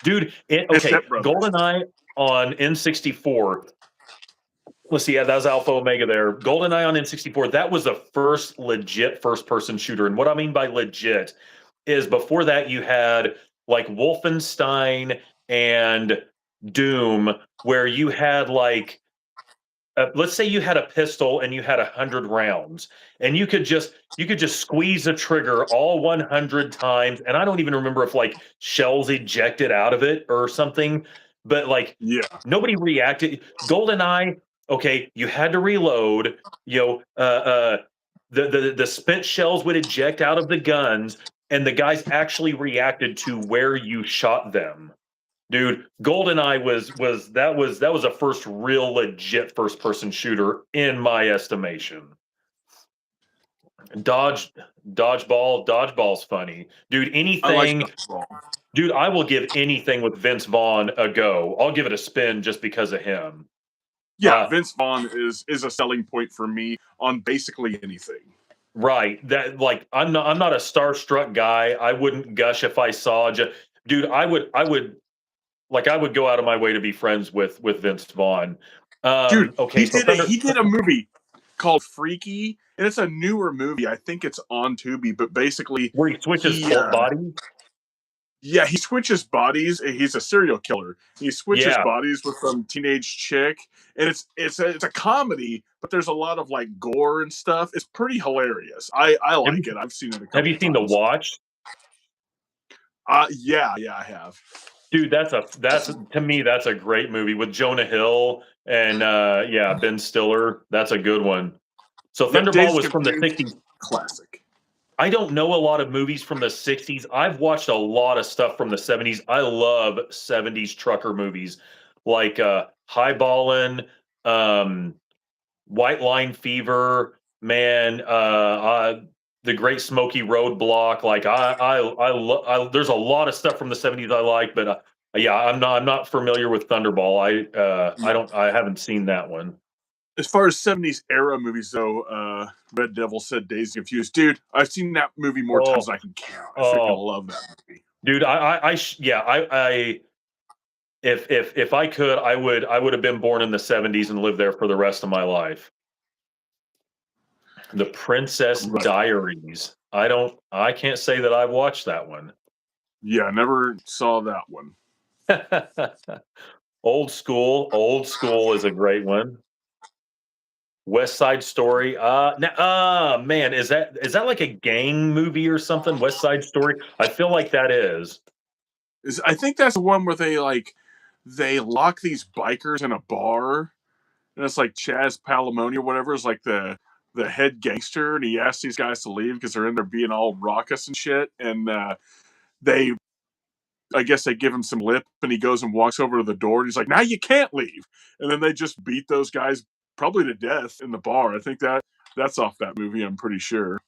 Dude, And okay, Step Brothers. GoldenEye on N64. Let's see, yeah, that was Alpha Omega there. GoldenEye on N64, that was the first legit first-person shooter. And what I mean by legit is before that you had like Wolfenstein and Doom, where you had like let's say you had a pistol and you had 100 rounds, and you could just squeeze a trigger all 100 times, and I don't even remember if like shells ejected out of it or something, but like Yeah. nobody reacted. GoldenEye, okay, you had to reload. You know, the spent shells would eject out of the guns, and the guys actually reacted to where you shot them. Dude, GoldenEye was a first real legit first person shooter in my estimation. Dodge Dodgeball's funny. Dude, I like anything, Dodgeball. dude, I will give anything with Vince Vaughn a go. I'll give it a spin just because of him. Yeah, Vince Vaughn is a selling point for me on basically anything. Right. That, like, I'm not a starstruck guy. I wouldn't gush if I saw dude, I would go out of my way to be friends with Vince Vaughn. Dude, Okay, so he did a movie called Freaky, and it's a newer movie. I think it's on Tubi, but basically where he switches he bodies. yeah, he switches bodies. He's a serial killer. He switches Yeah, bodies with some teenage chick, and it's a comedy, but there's a lot of like gore and stuff. It's pretty hilarious. I have like you it. I've seen it a have couple you seen The times. Watch? Yeah, I have. Dude, that's to me that's a great movie with Jonah Hill and yeah, Ben Stiller. That's a good one. So Yeah, Thunderball Days was from the Confused, 60s. classic. I don't know a lot of movies from the 60s. I've watched a lot of stuff from the 70s. I love 70s trucker movies like Highballin', um, White Line Fever, man, the Great Smoky Roadblock. Like there's a lot of stuff from the 70s I like, but yeah, I'm not familiar with Thunderball. I haven't seen that one. As far as 70s era movies, though, Red Devil said Days Confused. Dude, I've seen that movie more times Oh, than I can count. I freaking oh, love that movie. dude, yeah, if I could, I would have been born in the 70s and lived there for the rest of my life. The Princess Right. Diaries. I can't say that I've watched that one. Yeah, I never saw that one. Old school is a great one. West Side Story. Man, is that like a gang movie or something? West Side Story. I feel like that is. I think that's the one where they lock these bikers in a bar, and it's like Chaz Palamoni or whatever is like the head gangster, and he asks these guys to leave because they're in there being all raucous and shit, and they I guess they give him some lip, and he goes and walks over to the door, and he's like, "Now you can't leave." And then they just beat those guys probably to death in the bar. I think that's off that movie. I'm pretty sure.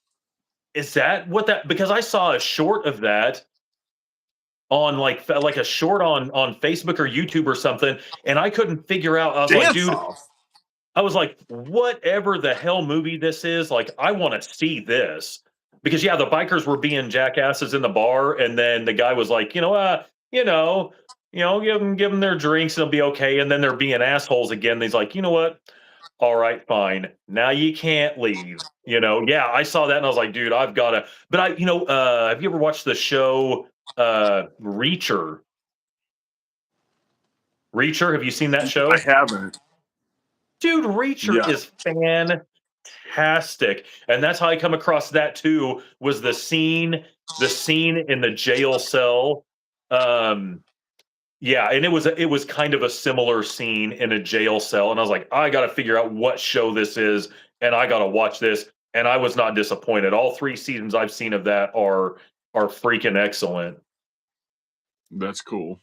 Is that what that? Because I saw a short of that on like a short on Facebook or YouTube or something, and I couldn't figure out. I was like, Dance dude, off. I was like, whatever the hell movie this is, like, I want to see this. because yeah, the bikers were being jackasses in the bar, and then the guy was like, give them their drinks, and it'll be okay. And then they're being assholes again. He's like, you know what? All right, fine. Now you can't leave. Yeah, I saw that and I was like, dude, I've got to. But have you ever watched the show Reacher? Reacher, have you seen that show? I haven't. Dude, Reacher is fantastic. And that's how I come across that too, was the scene in the jail cell. Yeah, and it was kind of a similar scene in a jail cell, and I was like, I got to figure out what show this is, and I got to watch this, and I was not disappointed. All 3 seasons I've seen of that are freaking excellent. That's cool.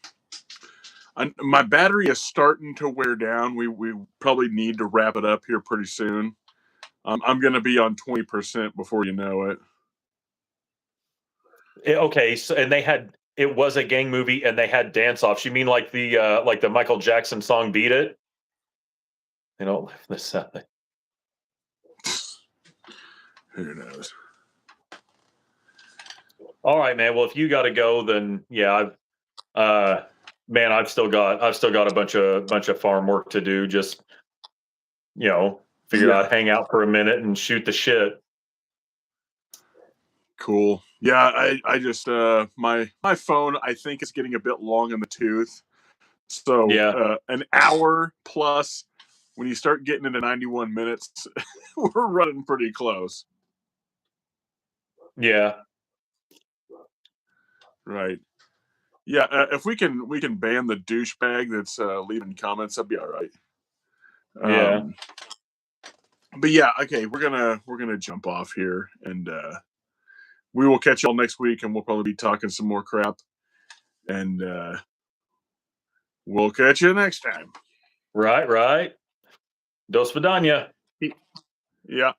My battery is starting to wear down. We probably need to wrap it up here pretty soon. I'm going to be on 20% before you know it. Okay, so and it was a gang movie, and they had dance offs. You mean like the Michael Jackson song "Beat It"? This. Who knows? All right, man. Well, if you got to go, then yeah, I've still got a bunch of farm work to do. Just figured I'd hang out for a minute and shoot the shit. Cool. Yeah, I just my phone I think is getting a bit long in the tooth. So an hour plus, when you start getting into 91 minutes, we're running pretty close. Yeah. Right. Yeah, if we can ban the douchebag that's leaving comments, that'd be all right. Yeah. But yeah, okay, we're gonna jump off here, and we will catch y'all next week, and we'll probably be talking some more crap. And we'll catch you next time. Right. Dos vidania. Yeah.